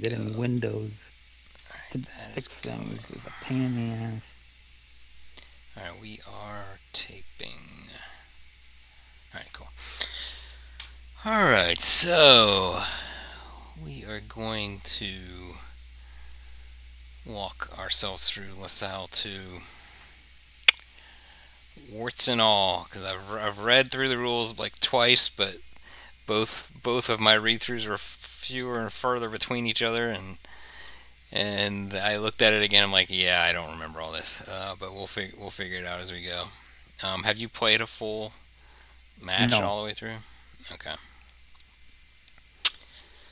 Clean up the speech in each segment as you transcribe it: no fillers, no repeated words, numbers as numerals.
Getting windows to Alright, that is fix things going. is a pain in the ass. Alright, we are taping. Alright, cool. Alright, so we are going to walk ourselves through Lasalle to warts and all, because I've read through the rules like twice, but both of my read-throughs were fewer and further between each other, and I looked at it again. I'm like, yeah, I don't remember all this, but we'll figure it out as we go. Have you played a full match No, all the way through? Okay.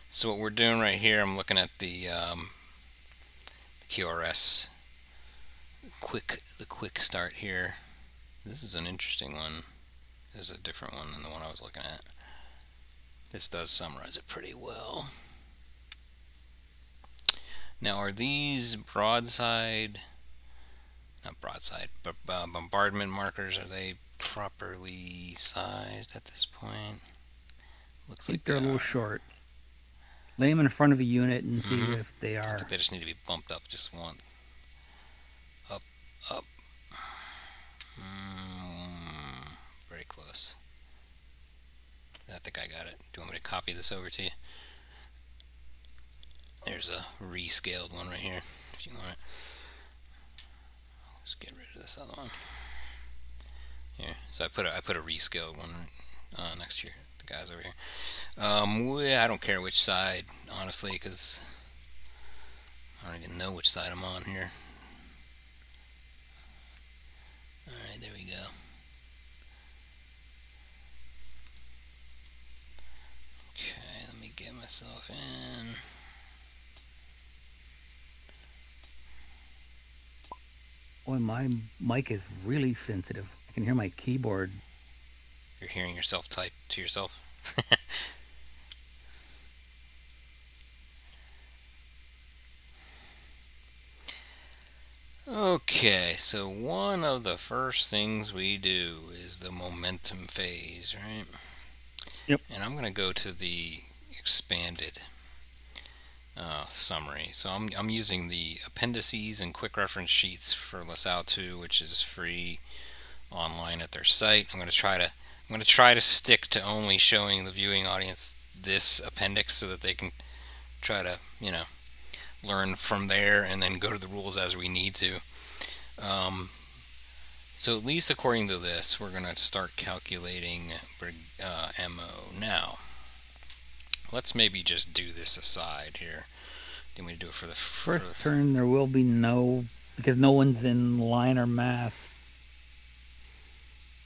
So what we're doing right here, I'm looking at the QRS the quick start here. This is an interesting one. This is a different one than the one I was looking at. This does summarize it pretty well. Now, are these broadside, not broadside, but bombardment markers, are they properly sized at this point? I Looks think like they they're a little are. short. Lay them in front of a unit and see Mm-hmm. if they I think are. they just need to be bumped up just one. Up, up. Very close. I think I got it. Do you want me to copy this over to you? There's a rescaled one right here, if you want it. Just get rid of this other one. Here, so I put a rescaled one next to the guys over here. I don't care which side, honestly, because I don't even know which side I'm on here. All right, there we go. Okay, let me get myself in. Boy, my mic is really sensitive. I can hear my keyboard. You're hearing yourself type to yourself. Okay, so one of the first things we do is the momentum phase, right? Yep. And I'm going to go to the expanded summary. So I'm using the appendices and quick reference sheets for Lasalle 2, which is free online at their site. I'm going to try to stick to only showing the viewing audience this appendix so that they can try to learn from there and then go to the rules as we need to. So at least according to this, we're going to start calculating MO. Now, let's maybe just do this aside here. Do we do it for the First turn, there will be because no one's in line or mass.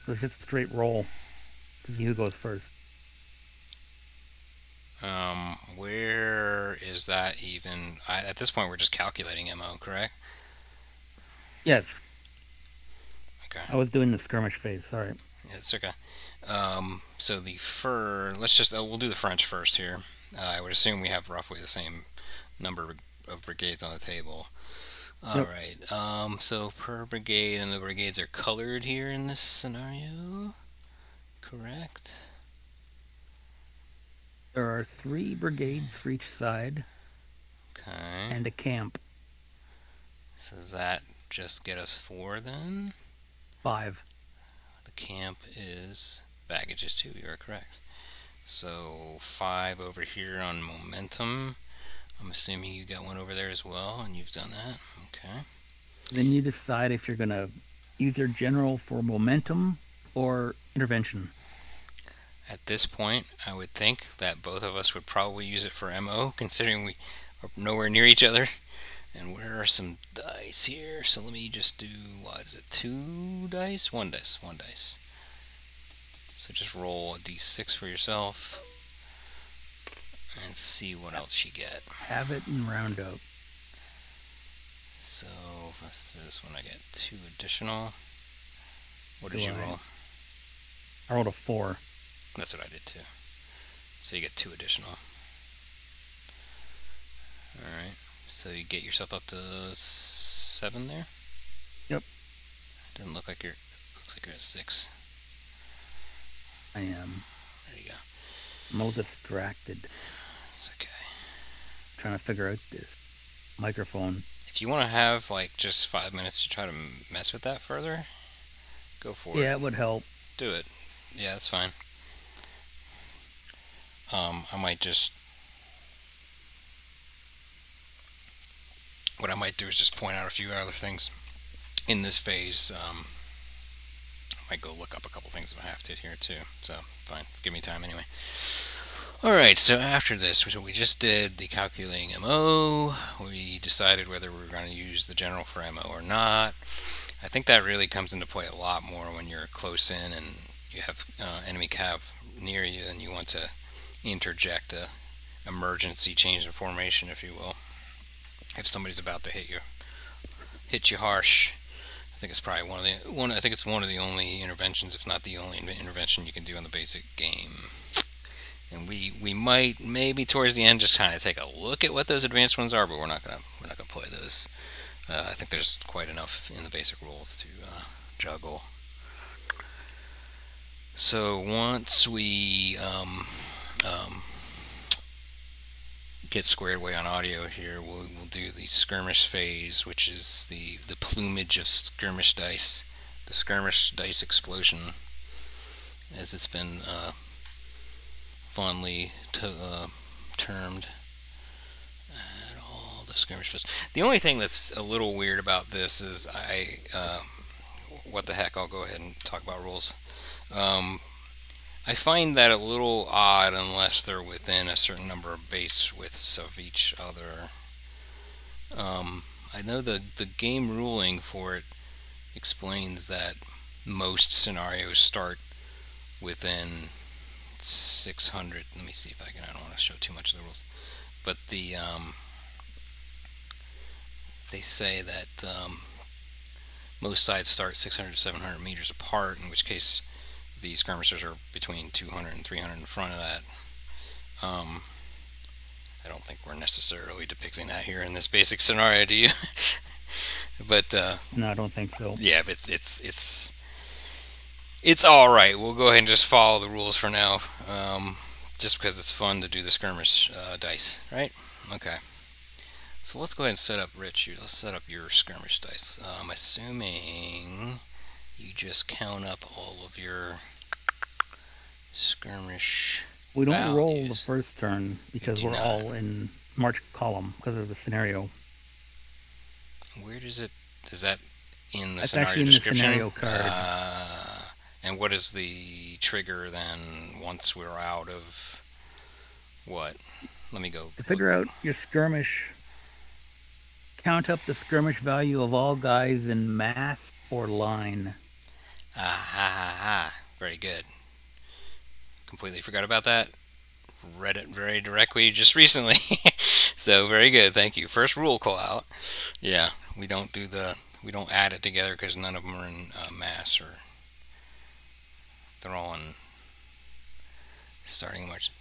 So it's just a straight roll to see who goes first. Where is that even? At this point, we're just calculating MO, correct? Yes, Okay. I was doing the skirmish phase. Sorry. Yeah, it's okay. So the we'll do the French first here. I would assume we have roughly the same number of brigades on the table. All Yep. right. So per brigade, and the brigades are colored here in this scenario, correct? There are 3 brigades for each side Okay. and a camp. So does that just get us 4 then? 5. The camp is baggage is 2. You are correct. So 5 over here on momentum. I'm assuming you got one over there as well, and you've done that. Okay. Then you decide if you're going to use your general for momentum or intervention. At this point, I would think that both of us would probably use it for MO, considering we are nowhere near each other. And where are some dice here? So let me just do, what is it, 2 dice? 1 dice, 1 dice. So just roll a d6 for yourself and see what else you get. Have it and round up. So for this one, I get 2 additional. What did Do you roll? I rolled a 4. That's what I did too. So you get 2 additional. Alright. So you get yourself up to 7 there? Yep. Doesn't look like looks like you're at 6. I am. There you go. I'm a little distracted. It's okay. trying to figure out this microphone. If you want to have like just 5 minutes to try to mess with that further, go for it. Yeah, it would help. Do it. Yeah, that's fine. I might just what I might do is just point out a few other things in this phase. I might go look up a couple things if I have to here too. So fine, give me time anyway. All right. So after this, so we just did the calculating MO. We decided whether we were going to use the general for MO or not. I think that really comes into play a lot more when you're close in and you have enemy cav near you and you want to interject a emergency change in formation, if you will. If somebody's about to hit you harsh, I think it's probably I think it's one of the only interventions, if not the only intervention you can do in the basic game. And we might maybe towards the end just kind of take a look at what those advanced ones are, but we're not gonna play those. I think there's quite enough in the basic rules to juggle. So once we get squared away on audio here, we'll do the skirmish phase, which is the plumage of skirmish dice, the skirmish dice explosion, as it's been fondly termed. And all the skirmish phase. The only thing that's a little weird about this is what the heck? I'll go ahead and talk about rules. I find that a little odd unless they're within a certain number of base widths of each other. I know the game ruling for it explains that most scenarios start within 600. Let me see if I can. I don't want to show too much of the rules, but they say that most sides start 600 to 700 meters apart, in which case the skirmishers are between 200 and 300 in front of that. I don't think we're necessarily depicting that here in this basic scenario, do you? But No, I don't think so. yeah, but it's all right. We'll go ahead and just follow the rules for now, just because it's fun to do the skirmish dice, right? Okay. So let's go ahead and set up Rich. Let's set up your skirmish dice. I'm assuming you just count up all of your skirmish. We don't values. roll the first turn because we're not. all in march column because of the scenario. Where does it? Is that in the That's scenario actually in description? the scenario card. And what is the trigger then once we're out of what? Let me go. To figure out your skirmish, count up the skirmish value of all guys in mass or line. Ah ha ha ha. Very good. Completely forgot about that. Read it very directly just recently. So very good. Thank you. First rule call out. Yeah, we don't add it together because none of them are in mass, or they're all in starting March.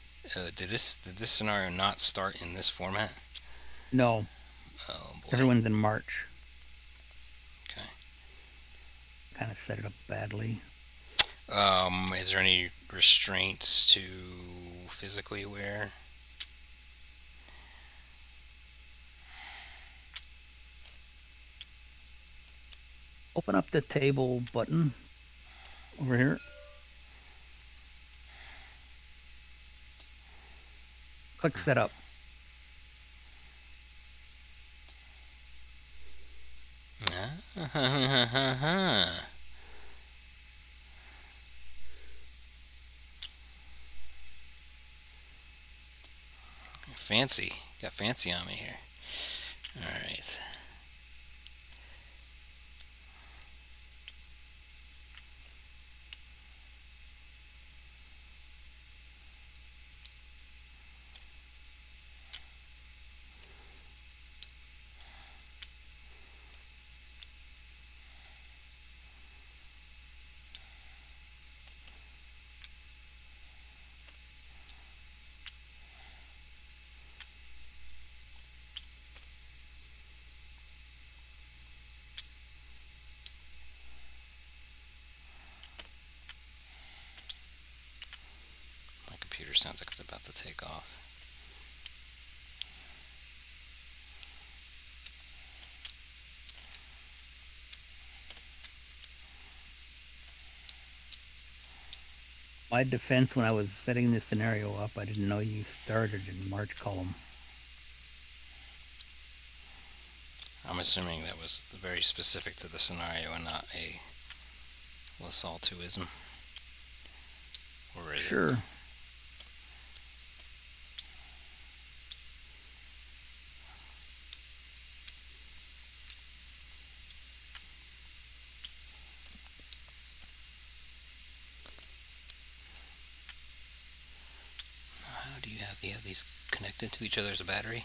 Did this scenario not start in this format? No. Oh boy. Everyone's in march. Okay. Kind of set it up badly. Is there any restraints to physically wear? Open up the table button over here. Click setup. Fancy. Got fancy on me here. Alright. My computer sounds like it's about to take off. My defense when I was setting this scenario up, I didn't know you started in March column. I'm assuming that was very specific to the scenario and not a Lasalle 2ism. Or is it? Sure. How do you have these connected to each other as a battery?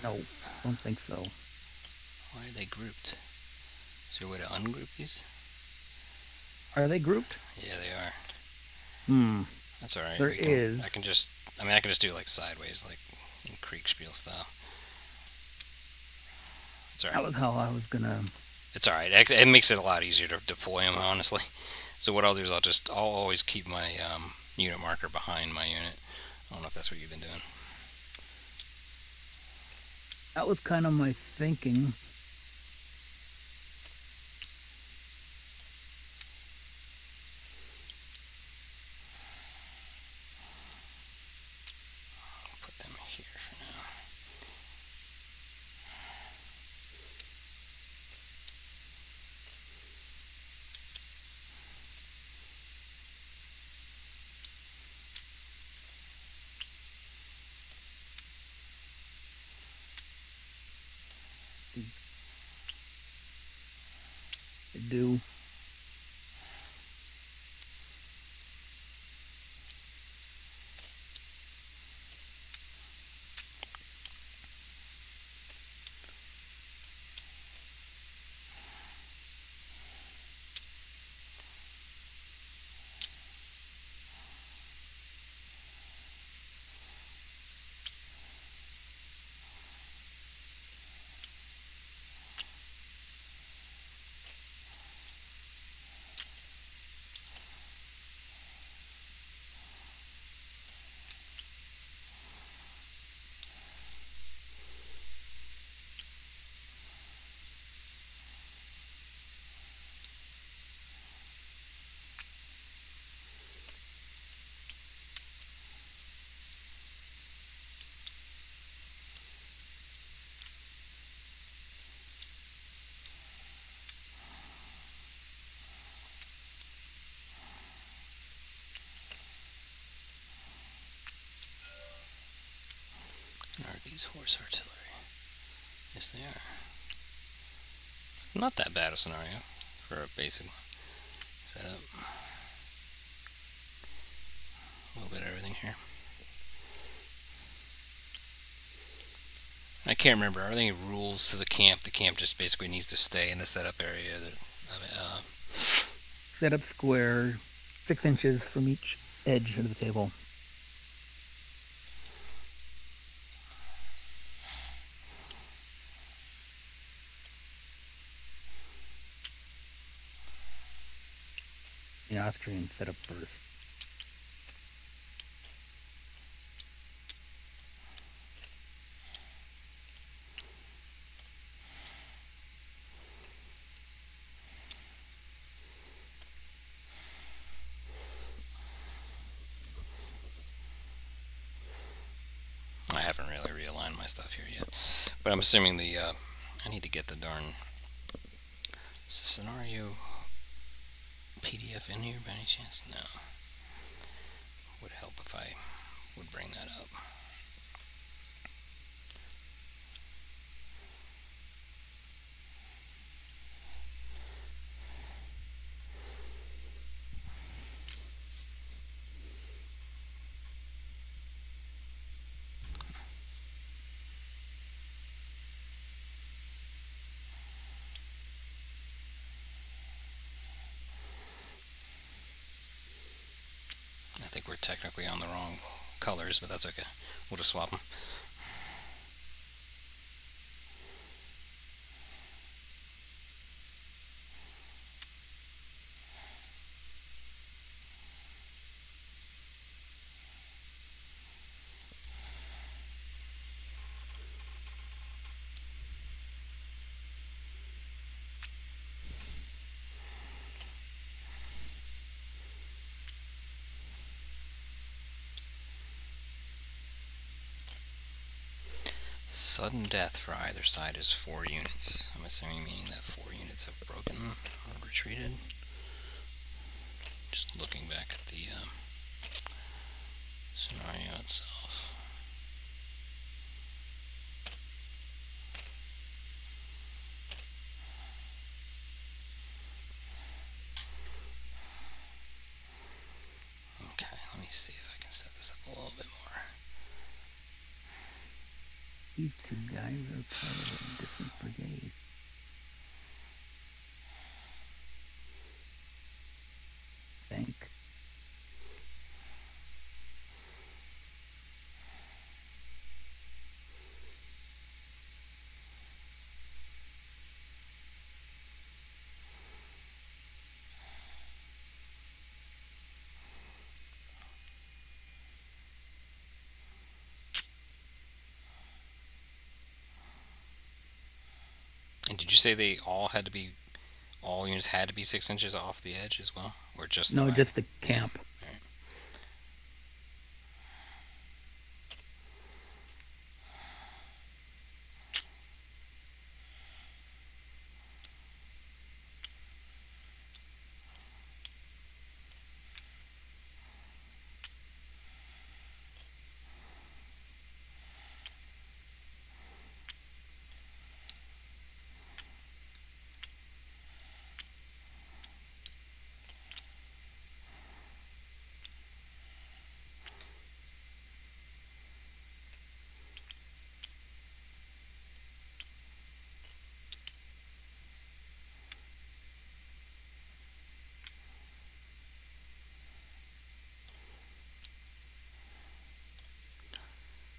No, don't think so. Why are they grouped? Is there a way to ungroup these? Are they grouped? Yeah, they are. Hmm. That's alright. There is. I can just do it like sideways, like in Kriegspiel style. It's That alright. was how I was gonna. It's alright. It makes it a lot easier to deploy them, honestly. So what I'll do is I'll always keep my unit marker behind my unit. I don't know if that's what you've been doing. That was kind of my thinking. I'll put them here for now. To do. Are these horse artillery? Yes, they are. Not that bad a scenario for a basic setup. A little bit of everything here. I can't remember. Are there any rules to the camp? The camp just basically needs to stay in the setup area. Set up square, 6 inches from each edge of the table. The Austrians set up first. I haven't really realigned my stuff here yet, but I'm assuming I need to get the darn scenario PDF in here by any chance? No. Would help if I would bring that up. I think we're technically on the wrong colors, but that's okay. We'll just swap them. Sudden death for either side is 4 units. I'm assuming meaning that 4 units have broken or retreated. Just looking back at the scenario itself. Okay, let me see if I can set this up a little bit more. These two guys are part of a different brigade. Think. And did you say they all had to be, all units had to be 6 inches off the edge as well? Or just No, the just the camp. Yeah. Right.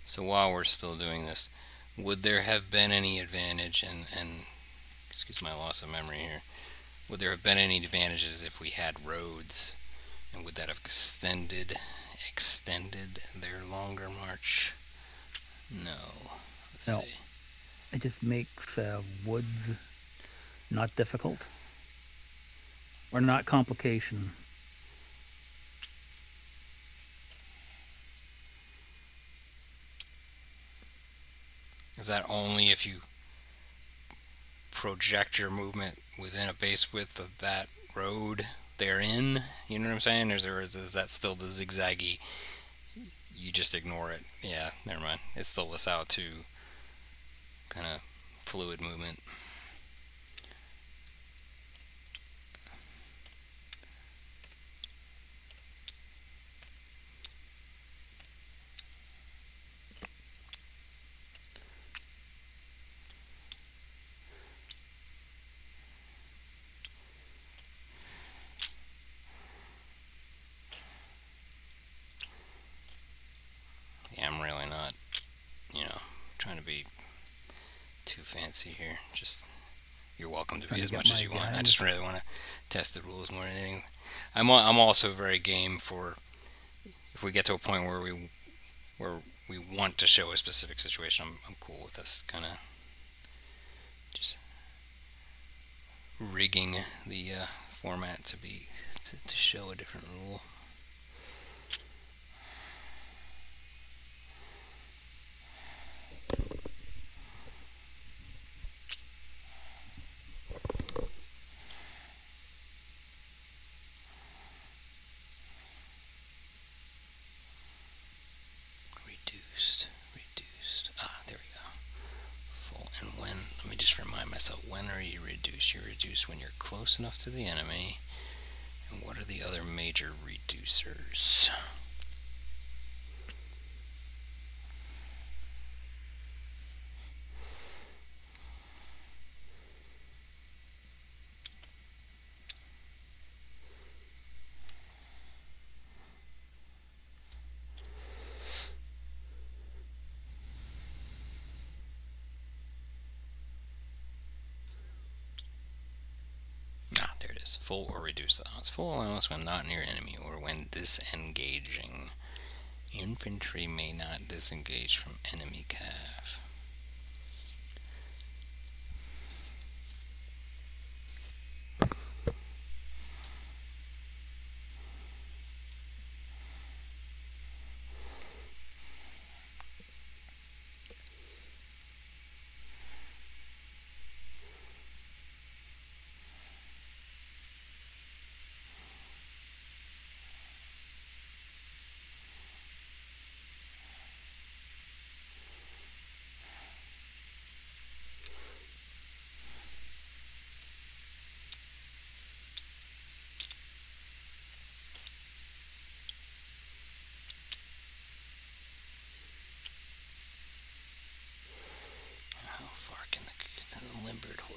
So while we're still doing this, would there have been any advantage, and excuse my loss of memory here, would there have been any advantages if we had roads, and would that have extended their longer march? No. Let's No. see. It just makes woods not difficult. Or not complication. Is that only if you project your movement within a base width of that road they're in? You know what I'm saying? Or is that still the zigzaggy? You just ignore it. Yeah, never mind. It's the Lasalle 2 kind of fluid movement. Yeah, I'm really not, trying to be too fancy here. Just, you're welcome to be as much as you want. I just really want to test the rules more than anything. I'm also very game for, if we get to a point where we want to show a specific situation, I'm cool with us kind of just rigging the format to show a different rule. Reduced. There we go. Full. And when, let me just remind myself, when are you reduced? You reduce when you're close enough to the enemy. And what are the other major reducers? There it is. Full or reduced allowance. Full allowance when not near enemy or when disengaging. Infantry may not disengage from enemy cav.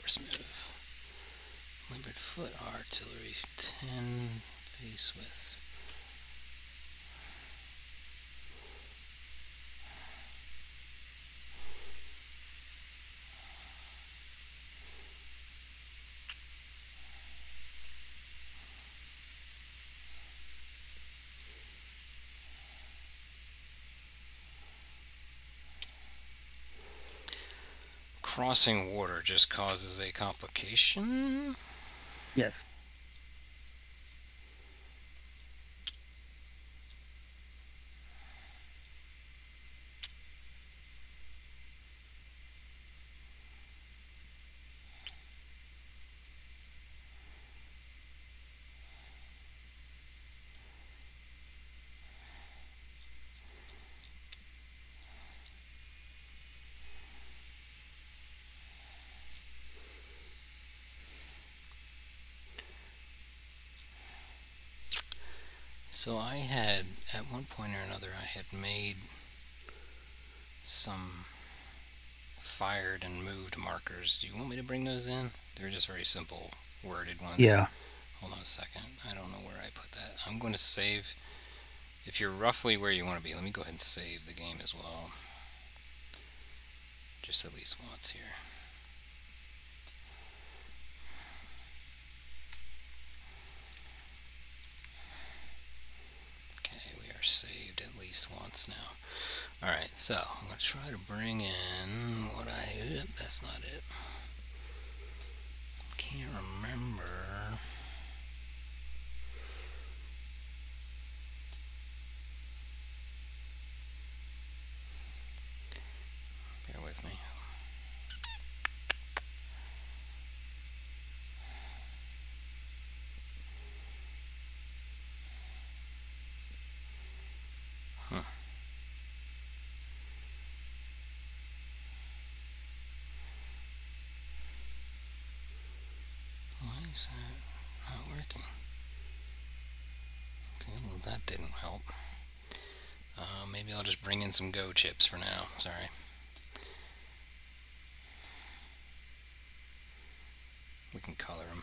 force move. Limbered foot artillery, 10 base widths. Crossing water just causes a complication. Yes. So I had, at one point or another, I had made some fired and moved markers. Do you want me to bring those in? They're just very simple worded ones. Yeah. Hold on a second. I don't know where I put that. I'm going to save. If you're roughly where you want to be, let me go ahead and save the game as well. Just at least once here. Okay, we are saved at least once now. Alright, so I'm going to try to bring in what I... that's not it. Can't remember. Bear with me. Why is that not working? Okay, well that didn't help. Maybe I'll just bring in some Go chips for now. Sorry. We can color them.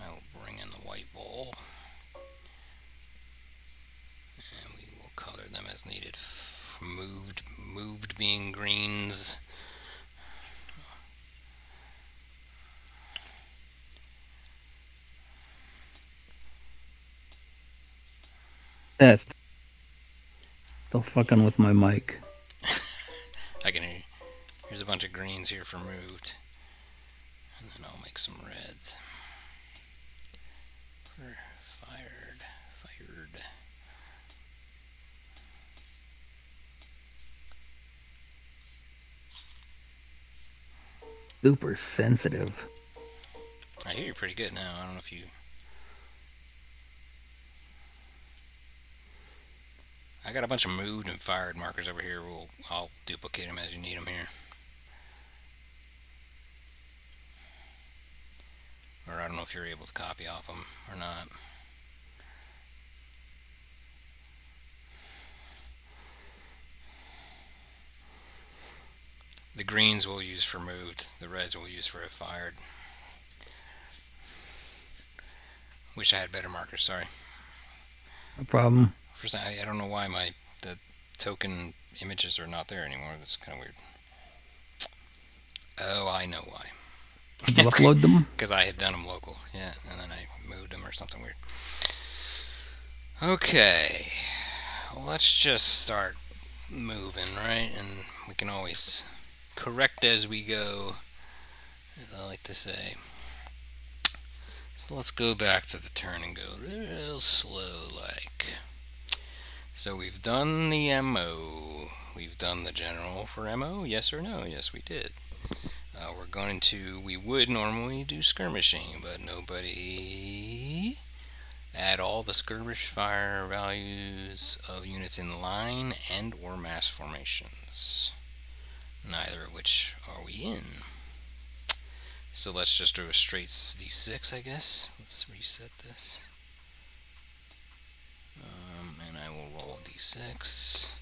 I will bring in the white ball. And we will color them as needed. Moved being greens. Test. Still fucking with my mic. I can hear you. Here's a bunch of greens here for moved. And then I'll make some reds. Fired. Super sensitive. I hear you pretty good now. I don't know if you... I got a bunch of moved and fired markers over here. I'll duplicate them as you need them here. Or I don't know if you're able to copy off them or not. The greens we'll use for moved. The reds we'll use for a fired. Wish I had better markers, sorry. No problem. First, I don't know why the token images are not there anymore. That's kind of weird. Oh, I know why. Did you upload them? Because I had done them local, yeah, and then I moved them or something weird. Okay, well, let's just start moving, right? And we can always correct as we go, as I like to say. So let's go back to the turn and go real slow like. So we've done the MO. We've done the general for MO, yes or no? Yes, we did. We would normally do skirmishing, but nobody add all the skirmish fire values of units in line and or mass formations. Neither of which are we in. So let's just do a straight D6, I guess. Let's reset this. And I will roll D6.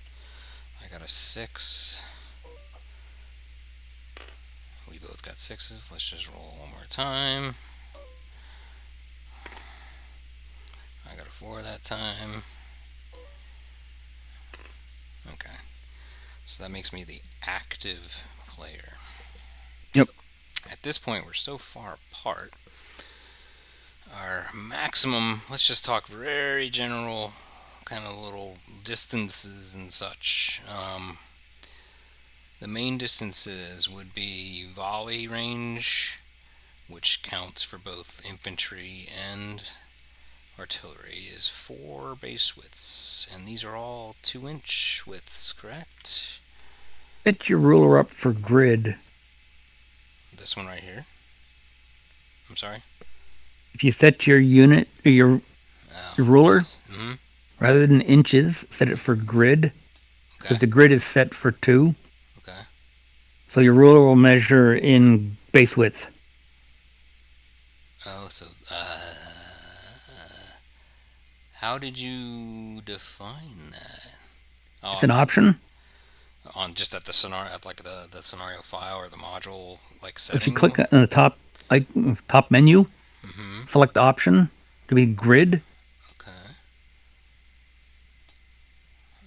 I got a 6. We both got got 6s. Let's just roll one more time. I got a 4 that time. Okay. So that makes me the active player. Yep. At this point, we're so far apart. Our maximum, let's just talk very general, kind of little distances and such. The main distances would be volley range, which counts for both infantry and artillery, is 4 base widths, and these are all 2-inch widths, correct? Set your ruler up for grid. This one right here. I'm sorry. If you set your unit or your ruler, Yes. rather than inches, set it for grid. Okay. Because the grid is set for 2. Okay. So your ruler will measure in base width. Oh, so how did you define that? Oh, It's an option. on just at the scenario, at like the scenario file or the module like So if setting. you click on the top menu, select option to be grid. Okay.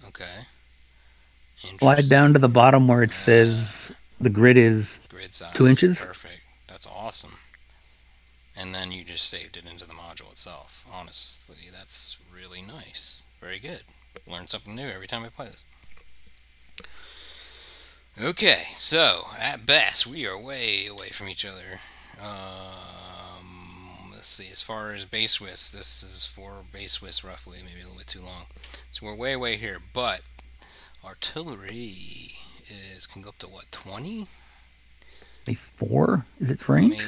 Okay. Slide down to the bottom where it says the grid is Grid size. 2 inches. Perfect. That's awesome. And then you just saved it into the module itself. Honestly, that's really nice. Very good. Learn something new every time I play this. Okay, so at best we are way away from each other. Let's see. As far as base widths, this is 4 base widths roughly, maybe a little bit too long. So we're way here. But artillery can go up to what, 20? 4 is its range. Let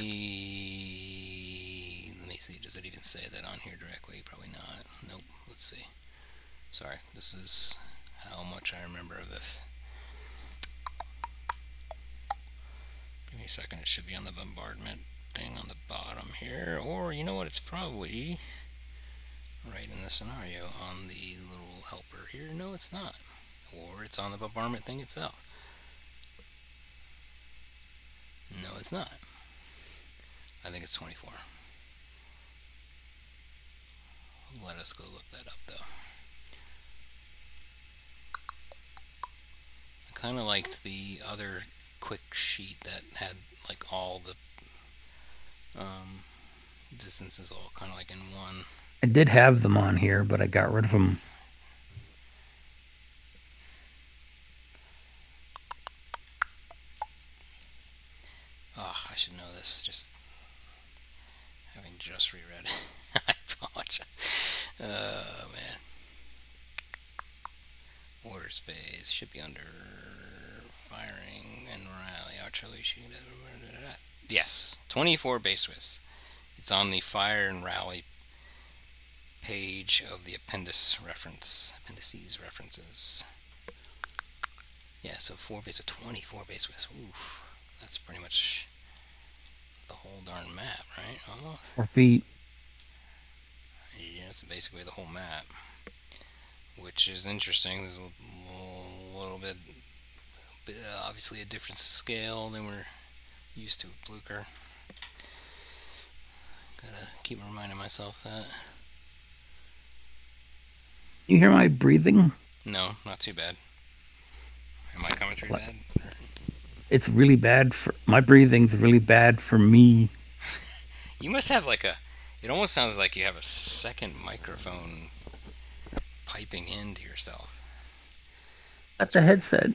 me see. Does it even say that on here directly? Probably not. Nope. Let's see. Sorry. This is how much I remember of this. Give me a second. It should be on the bombardment thing on the bottom here. Or, you know what? It's probably right in the scenario on the little helper here. No, it's not. Or it's on the bombardment thing itself. No, it's not. I think it's 24. Let us go look that up, though. I kind of liked the other quick sheet that had like all the distances all kind of like in one. I did have them on here, but I got rid of them. Oh, I should know this. Just having just reread it. I apologize. Oh, man. Orders phase should be under firing and rally artillery shooting. Yes, 24 base widths. It's on the fire and rally page of the appendices references. Yeah, so 4 base with 24 base widths. Oof, that's pretty much the whole darn map, right? Almost. 4 feet. Yeah, it's basically the whole map, which is interesting. There's a little bit, obviously a different scale than we're used to with Blucher. Gotta keep reminding myself that. You hear my breathing? No, not too bad. Am I commentary bad? It's really bad for my breathing's really bad for me. You must have like it almost sounds like you have a second microphone piping into yourself. That's a headset.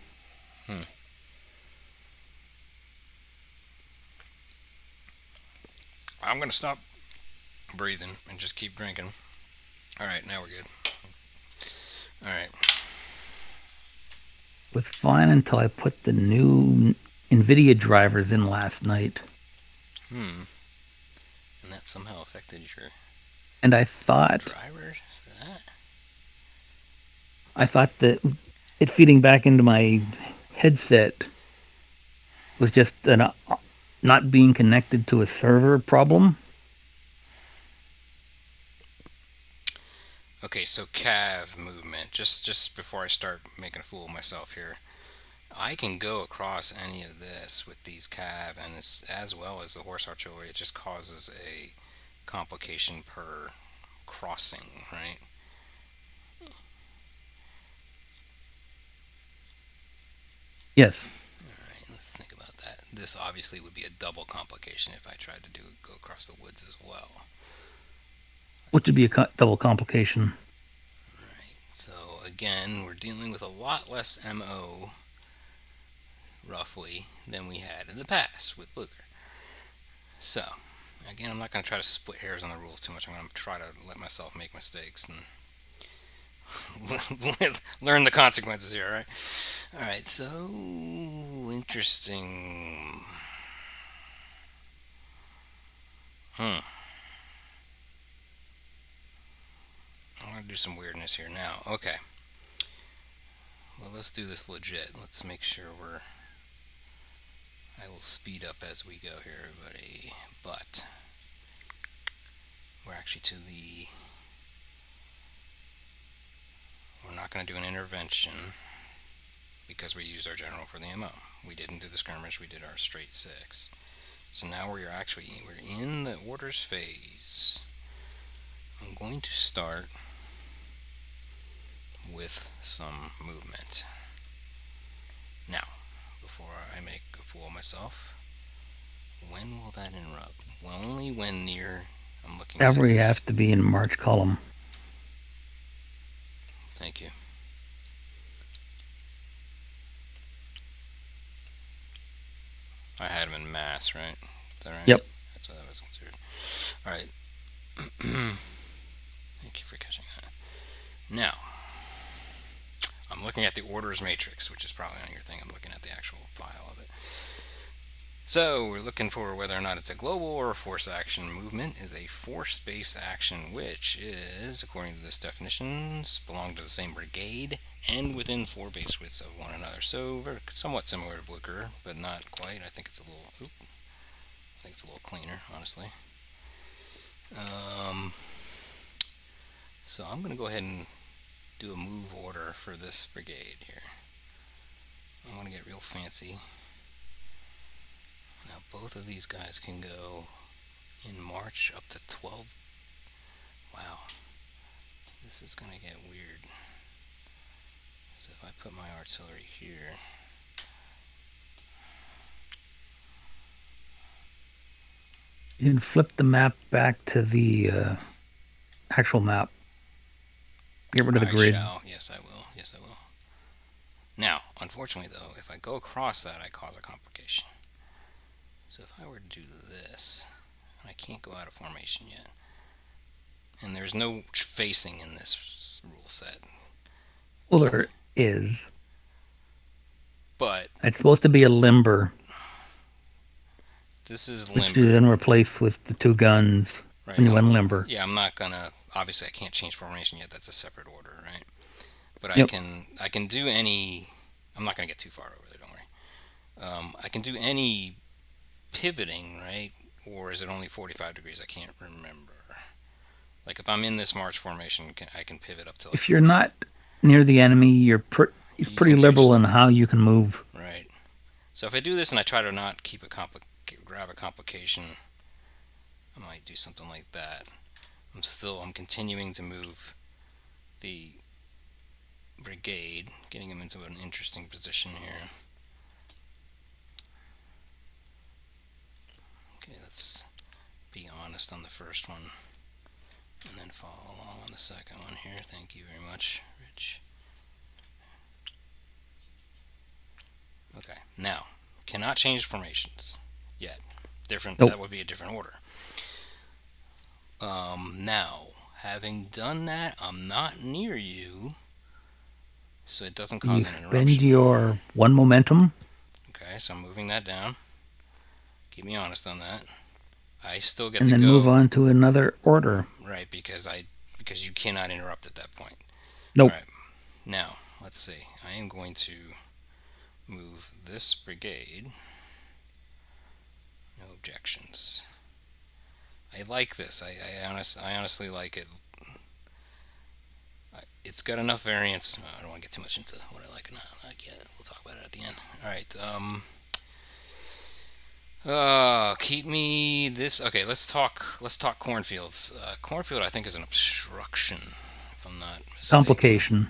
I'm gonna stop breathing and just keep drinking. Alright, now we're good. Alright. Was fine until I put the new NVIDIA drivers in last night. And that somehow affected your And I thought drivers for that? I thought that it feeding back into my headset was just an not being connected to a server problem. Okay, so Cav Movement. Just before I start making a fool of myself here, I can go across any of this with these cav, and as well as the horse artillery. It just causes a complication per crossing, right? Yes. All right, let's think about that. This obviously would be a double complication if I tried to go across the woods as well. Which would be a double complication. Right. So again, we're dealing with a lot less MO roughly than we had in the past with Luger. So again, I'm not going to try to split hairs on the rules too much. I'm going to try to let myself make mistakes and learn the consequences here, right? All right, so interesting. I want to do some weirdness here now. Okay. Well, let's do this legit. Let's make sure we're. I will speed up as we go here, everybody. But we're actually to the. We're not going to do an intervention because we used our general for the MO. We didn't do the skirmish. We did our straight 6. So now we're in the orders phase. I'm going to start with some movement. Now, before I make a fool of myself, when will that interrupt? Well, only when near. I'm looking at Cavalry this. have to be in march column. Thank you. I had them in mass, right? Is that right? Yep. That's what I was considered. All right. Thank you for catching that. Now, I'm looking at the orders matrix, which is probably on your thing. I'm looking at the actual file of it. So we're looking for whether or not it's a global or a force action. Movement is a force-based action, which is, according to this definition, belong to the same brigade and within 4 base widths of one another. So somewhat similar to Blucher, but not quite. I think it's a little cleaner, honestly. So I'm going to go ahead and do a move order for this brigade here. I want to get real fancy. Now both of these guys can go in March up to 12. Wow. This is going to get weird. So if I put my artillery here. You can flip the map back to the actual map. Get rid of the grid. Yes, I will. Yes, I will. Now, unfortunately, though, if I go across that, I cause a complication. So if I were to do this, I can't go out of formation yet. And there's no facing in this rule set. Well, there is. But It's supposed to be a limber. This is which limber. you then replace with the 2 guns Right, when you went limber. Yeah, I'm not gonna. Obviously, I can't change formation yet. That's a separate order, right? But Yep. I can do any. I'm not gonna get too far over there. Don't worry. I can do any pivoting, right? Or is it only 45 degrees? I can't remember. Like if I'm in this march formation, I can pivot up to. Like if you're not near the enemy, you're pretty liberal in how you can move. Right. So if I do this and I try to not grab a complication, I might do something like that. I'm continuing to move the brigade, getting him into an interesting position here. Okay, let's be honest on the first one and then follow along on the second one here. Thank you very much, Rich. Okay, now, cannot change formations yet. Nope. That would be a different order. Now, having done that, I'm not near you, so it doesn't cause an interruption. Spend your 1 momentum. Okay, so I'm moving that down. Keep me honest on that. I still get and to then go, move on to another order. Right, because you cannot interrupt at that point. Nope. All right. Now, let's see. I am going to move this brigade. No objections. I like this. I honestly like it. it's got enough variance. I don't want to get too much into what I like and not like yet. We'll talk about it at the end. All right. Keep me this. Okay, let's talk. Let's talk cornfields. Cornfield, I think, is an obstruction, if I'm not mistaken. Complication.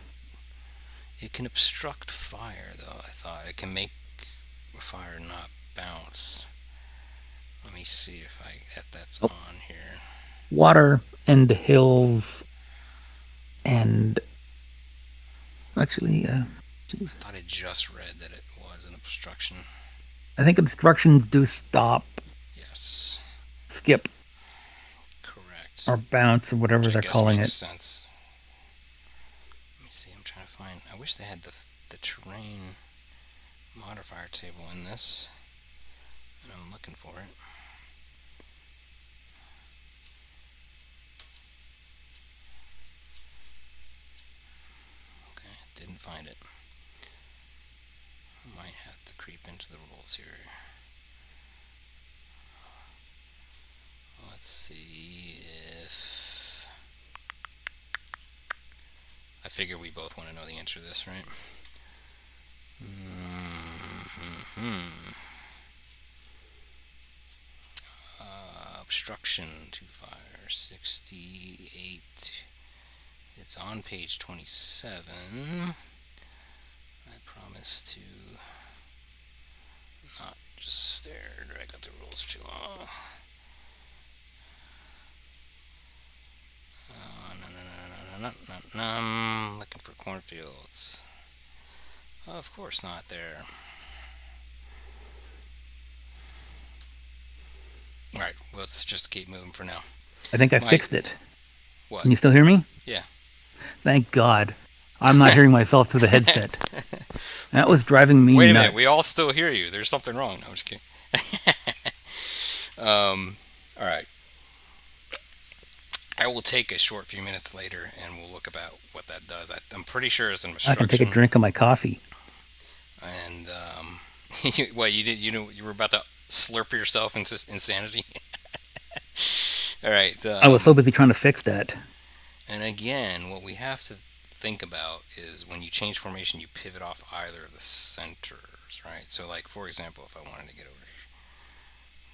It can obstruct fire, though. I thought it can make fire not bounce. Let me see if that's Oh, on here. water and hills and actually, I thought I just read that it was an obstruction. I think obstructions do stop, Yes, skip, correct. or bounce or Which whatever I they're guess calling makes it. sense. Let me see. I'm trying to find. I wish they had the terrain modifier table in this, and I'm looking for it. Okay, didn't find it. I might have to creep into the rules here. Let's see if. I figure we both want to know the answer to this, right? Obstruction to fire 68. It's on page 27. I promise to not just stare. I got the rules too long. I'm looking for cornfields. Of course not there. Alright, let's just keep moving for now. I think I My, fixed it. what? Can you still hear me? Yeah. Thank God. I'm not hearing myself through the headset. That was driving me Wait a nuts. minute, we all still hear you. There's something wrong. No, I'm just kidding. Alright. I will take a short few minutes later and we'll look about what that does. I'm pretty sure it's an I can take a obstruction. drink of my coffee. And what you did? You were about to slurp yourself into insanity. All right. I was so busy trying to fix that. And again, what we have to think about is when you change formation, you pivot off either of the centers, right? So, like for example, if I wanted to get over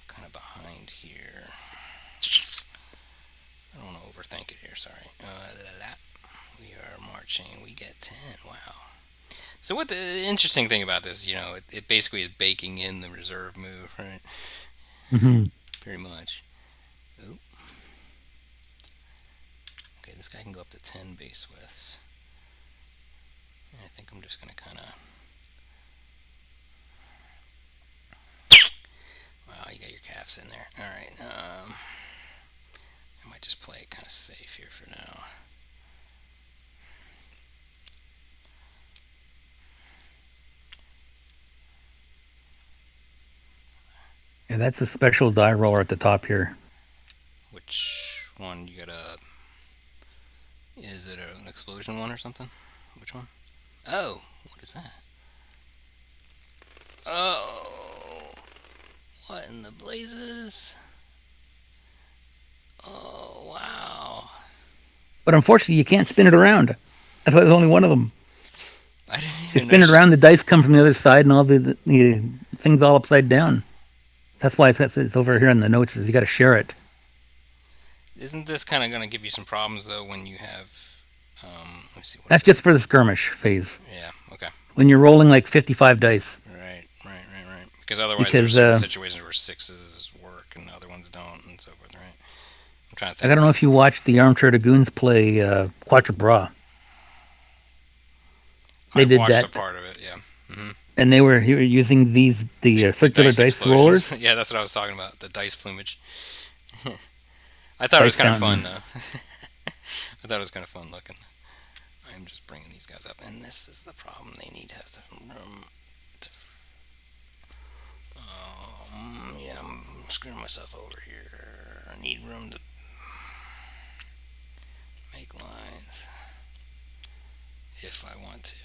kind of behind here, I don't want to overthink it here. Sorry. We are marching. We get 10. Wow. So what the interesting thing about this, it basically is baking in the reserve move, right? Hmm. Pretty much. Oop. Okay, this guy can go up to 10 base widths. And I think I'm just going to kind of... Wow, you got your calves in there. Alright, I might just play it kind of safe here for now. Yeah, that's a special die roller at the top here. Which one? You got a... Is it an explosion one or something? Which one? Oh, what is that? Oh, what in the blazes? Oh, wow. But unfortunately, you can't spin it around. That's why there's only one of them. I didn't If you even spin know. it around, the dice come from the other side, and all the things all upside down. That's why it's over here in the notes. Is you got to share it. Isn't this kind of going to give you some problems though when you have? Let me see. What That's is it? just for the skirmish phase. Yeah. Okay. When you're rolling like 55 dice. Right. Because otherwise, Because there's certain situations where sixes work and other ones don't, and so forth. Right. I'm trying to I think don't know about. if you watched the Armchair Dragoons play Quatre Bras. I They did watched a that, part of it. Yeah. Hmm. and they were using the The circular dice dice explosions. rollers. Yeah, that's what I was talking about. The dice plumage. I thought it was Dice kind of fun fountain. though. I thought it was kind of fun looking. I'm just bringing these guys up, and this is the problem. They need has to room. Yeah, I'm screwing myself over here. I need room to make lines if I want to.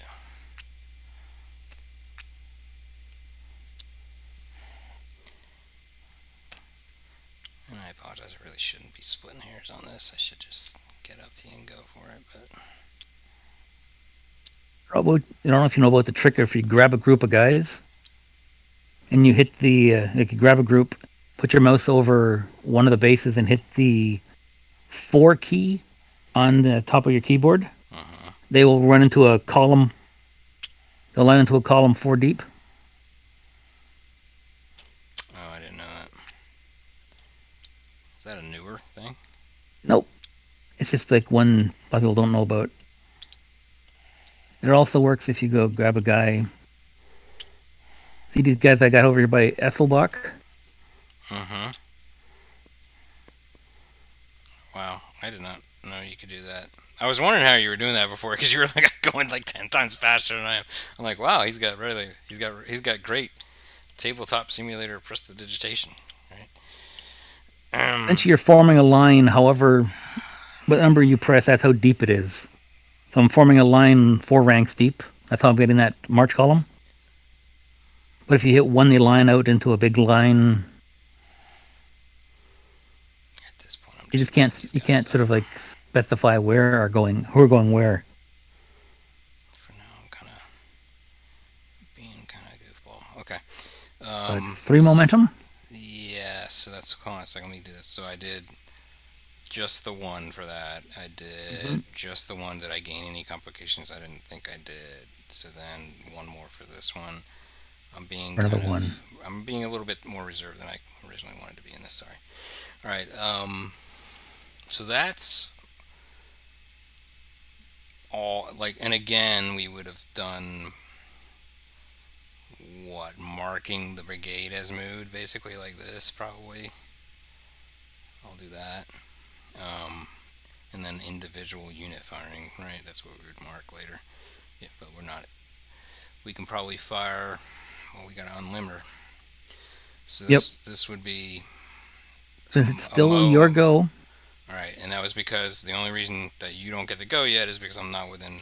And I apologize. I really shouldn't be splitting hairs on this. I should just get up to you and go for it, but. I don't know if you know about the trick. If you grab a group of guys and you hit like you grab a group, put your mouse over one of the bases and hit the 4 key on the top of your keyboard, they will run into a column. They'll line into a column 4 deep. Oh, I didn't know that. Is that a newer thing? Nope. It's just like one a lot of people don't know about. It also works if you go grab a guy. See these guys I got over here by Esselbach? Mm-hmm. Wow, I did not know you could do that. I was wondering how you were doing that before because you were like going like 10 times faster than I am. I'm like, wow, he's got great tabletop simulator prestidigitation, right? Essentially, you're forming a line. However, what number you press, that's how deep it is. So I'm forming a line 4 ranks deep. That's how I'm getting that march column. But if you hit one, they line out into a big line. At this point, I'm You just just can't. these You guys can't sort of up. like specify where are going, who are going where. For now, I'm kind of being kind of goofball. Okay. But it's 3 momentum. Yeah, so that's, hold on a second, let me do this. So I did just the one for that. I Mm-hmm. did just the one. Did I gain any complications? I didn't think I did. So then one more for this one. Another one. I'm being a little bit more reserved than I originally wanted to be in this. Sorry. All right. So that's all. Like, and again, we would have done what, marking the brigade as moved, basically like this, probably. I'll do that. Um, and then individual unit firing, right? That's what we would mark later. Yeah, but we're not. We can probably fire. Well, we got to unlimber. So Yep. this would be Since it's a still mo. your go, All right, and that was because the only reason that you don't get to go yet is because I'm not within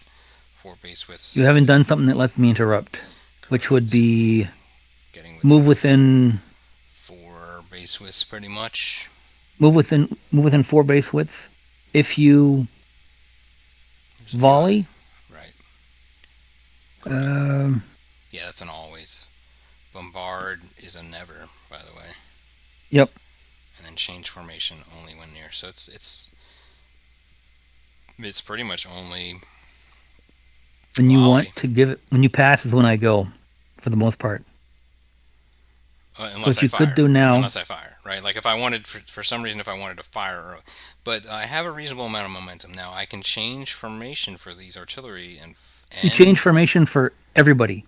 4 base you widths. haven't done something that lets me interrupt, which would Correct. be Getting within move within 4 base widths, pretty much. move within 4 base widths. If you There's a few other. volley, Right. Correct. um, Yeah, that's an always. Bombard is a never, by the way. yep. And then change formation only when near. So it's pretty much only When you volley, want to give it, when you pass is when I go, for the most part. unless What I you could fire. do now, Unless I fire, right? Like if I wanted, for some reason, if I wanted to fire early. But I have a reasonable amount of momentum now. I can change formation for these artillery you change and formation for everybody.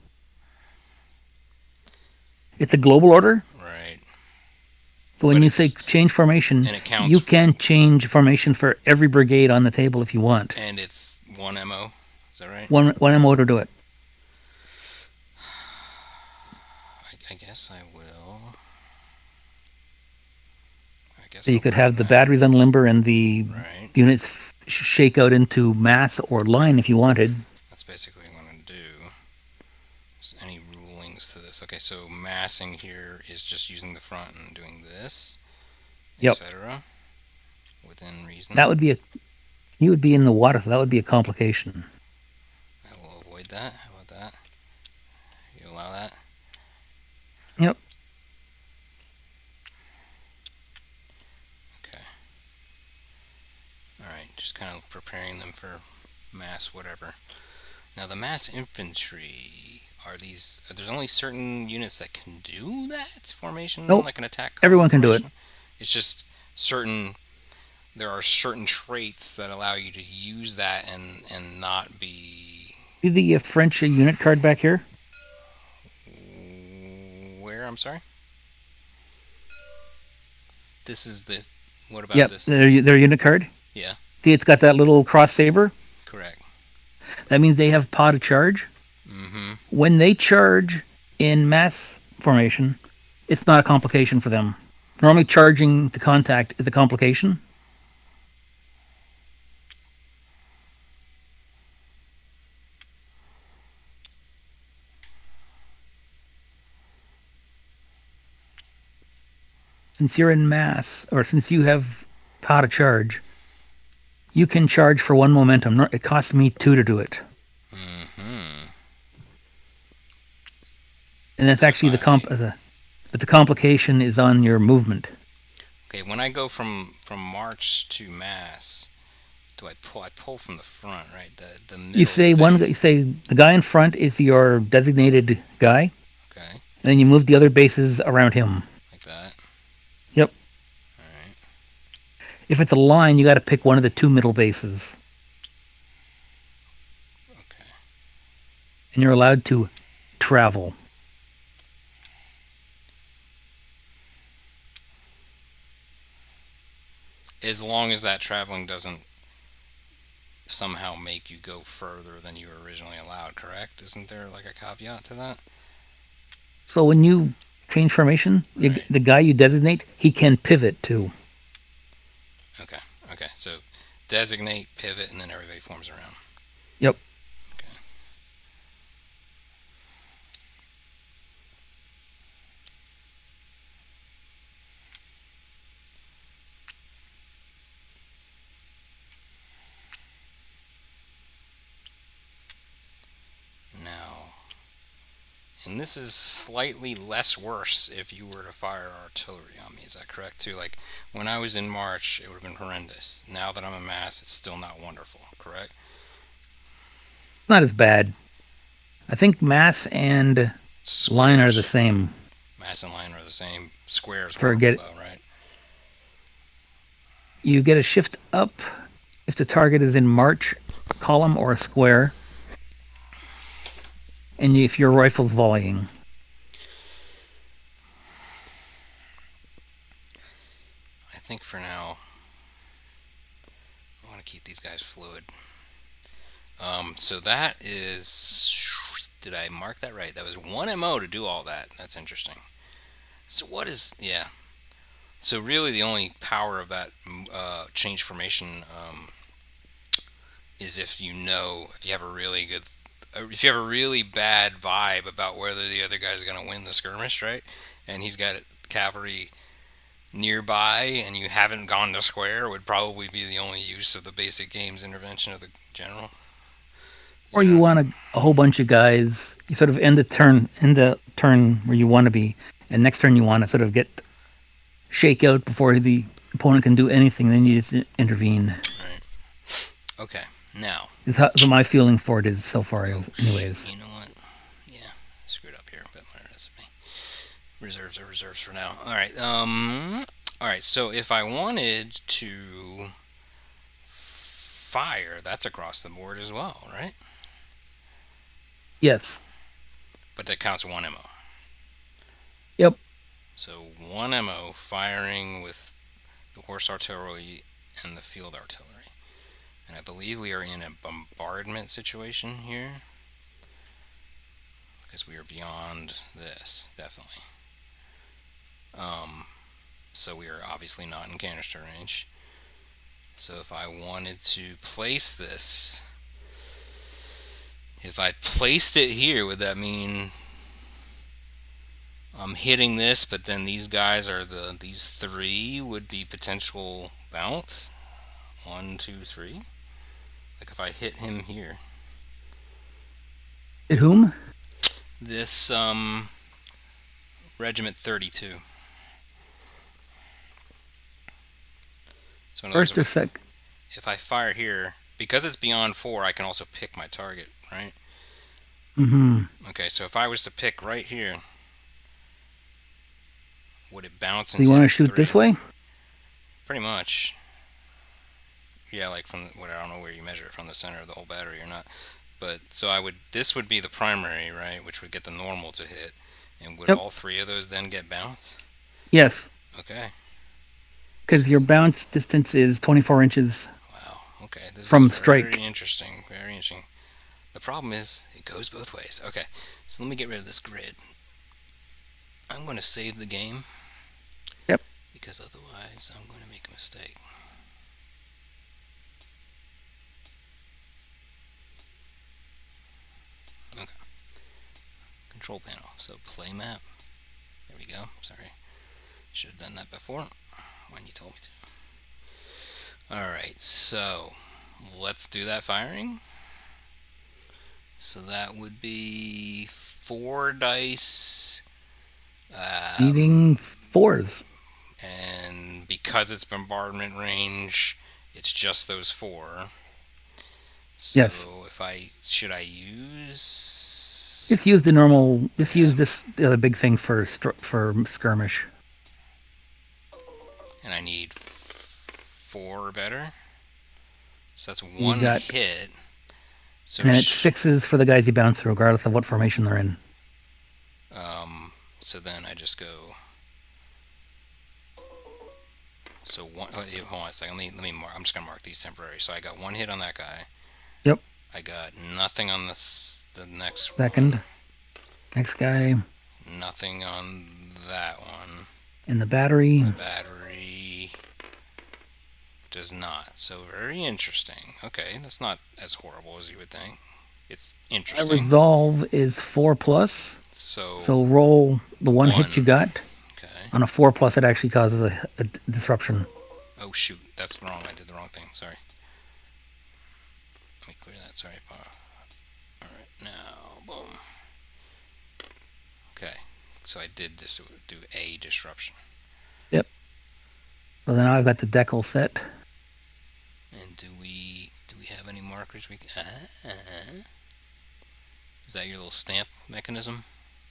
It's a global order. right. So when But you say it's change formation, and it you counts can change formation for every brigade on the table if you want. and it's one mo. Is that right? One MO to do it. I guess I will. I guess So you I'll could bring have the that. batteries on limber and the Right. units shake out into mass or line if you wanted. That's basically what I'm going to do. Is any rulings to this? Okay, so massing here is just using the front and doing this, Yep. etc. Within reason. That would be a he would be in the water, so that would be a complication. I will avoid that. How about that? You allow that? Yep. Okay. Alright, just kind of preparing them for mass whatever. Now the mass infantry, there's only certain units that can do that formation, Nope. like an attack column Everyone can do it. formation? It's just there are certain traits that allow you to use that and not be. See the French unit card back here? Where, I'm sorry? This is the. What about Yep. this? Their unit card. Yeah, See, it's got that little cross saber. correct. That means they have pot to charge. Mm-hmm. When they charge in mass formation, it's not a complication for them. Normally, charging to contact is a complication. Since you're in mass, or since you have pot to charge, you can charge for 1 momentum. It costs me 2 to do it. Mm-hmm. And that's So actually but the complication is on your movement. okay, when I go from march to mass, do I pull? I pull from the front, right? The You middle say you stays. say the guy in front is your designated guy, Okay, and then you move the other bases around him. like that. Yep. All right. If it's a line, you got to pick one of the two middle bases, Okay. and you're allowed to travel. As long as that traveling doesn't somehow make you go further than you were originally allowed, correct? Isn't there like a caveat to that? So when you change formation, Right. the guy you designate, he can pivot too. Okay. Okay. So designate, pivot, and then everybody forms around. Yep. Okay. Now, and this is slightly less worse if you were to fire artillery on me. Is that correct too? Like when I was in March, it would have been horrendous. Now that I'm a mass, it's still not wonderful. Correct? It's not as bad. I think mass and line are the Squares, same. mass and line are the same. Squares horrible Forget though, right? you get a shift up if the target is in march column or a square, and if your rifle's volleying. I think for now, I want to keep these guys fluid. So that is. Did I mark that right? That was 1 MO to do all that. That's interesting. So what is. Yeah. So really the only power of that change formation is if if you have a really good. If you have a really bad vibe about whether the other guy's going to win the skirmish, right? And he's got cavalry nearby and you haven't gone to square, would probably be the only use of the basic game's intervention of the general. Or You you know? want a whole bunch of guys. You sort of end the turn where you want to be, and next turn you want to sort of get shake out before the opponent can do anything. Then you just intervene. Right. Okay. Now. So my feeling for it is so far, Oh shoot. anyways. You know what? Yeah. Screwed up here, but my recipe. Reserves are reserves for now. All right. All right. So if I wanted to fire, that's across the board as well, right? Yes. But that counts 1 MO. Yep. So 1 MO firing with the horse artillery and the field artillery. And I believe we are in a bombardment situation here. Because we are beyond this, definitely. So we are obviously not in canister range. So if I wanted to place this, if I placed it here, would that mean I'm hitting this, but then these guys are these three would be potential bounce? 1, 2, 3. Like if I hit him here, At whom? this regiment 32. So in other words, First or sec? if I fire here, because it's beyond 4, I can also pick my target, right? Mm-hmm. Okay, so if I was to pick right here, would it bounce So and you want hit to shoot 3? this way? Pretty much. Yeah, like from what, I don't know where you measure it, from the center of the whole battery or not. But so this would be the primary, right, which would get the normal to hit. And would Yep. all three of those then get bounced? Yes. Okay. Because your bounce distance is 24 inches Wow. Okay. This from is very strike. interesting. Very interesting. The problem is it goes both ways. Okay. So let me get rid of this grid. I'm going to save the game. Yep. Because otherwise I'm going to make a mistake. Okay. Control panel. So play map. There we go. Sorry. Should have done that before when you told me to. Alright, so let's do that firing. So that would be 4 dice. Needing 4s. And because it's bombardment range, it's just those 4. So Yes. if I should I use Just use the normal. Just yeah, use this the other big thing for skirmish. and I need 4 or better. So that's You 1 got, hit. So and then it's 6s for the guys you bounce through, regardless of what formation they're in. so then I just go. So one. Hold on a second. Let me mark. I'm just gonna mark these temporary. So I got 1 hit on that guy. Yep. I got nothing on the next Second. one. Next guy. Nothing on that one. In the battery. The battery does not. So very interesting. Okay, that's not as horrible as you would think. It's My interesting. resolve is 4+. So So roll the one hit 1. you got. Okay. On a 4+, it actually causes a disruption. Oh shoot, that's wrong. I did the wrong thing. Sorry. Let me clear that. Sorry. All right, now boom. Okay, so I did this to do a disruption. Yep. So then I've got the decal set. And do we have any markers we can? Is that your little stamp mechanism?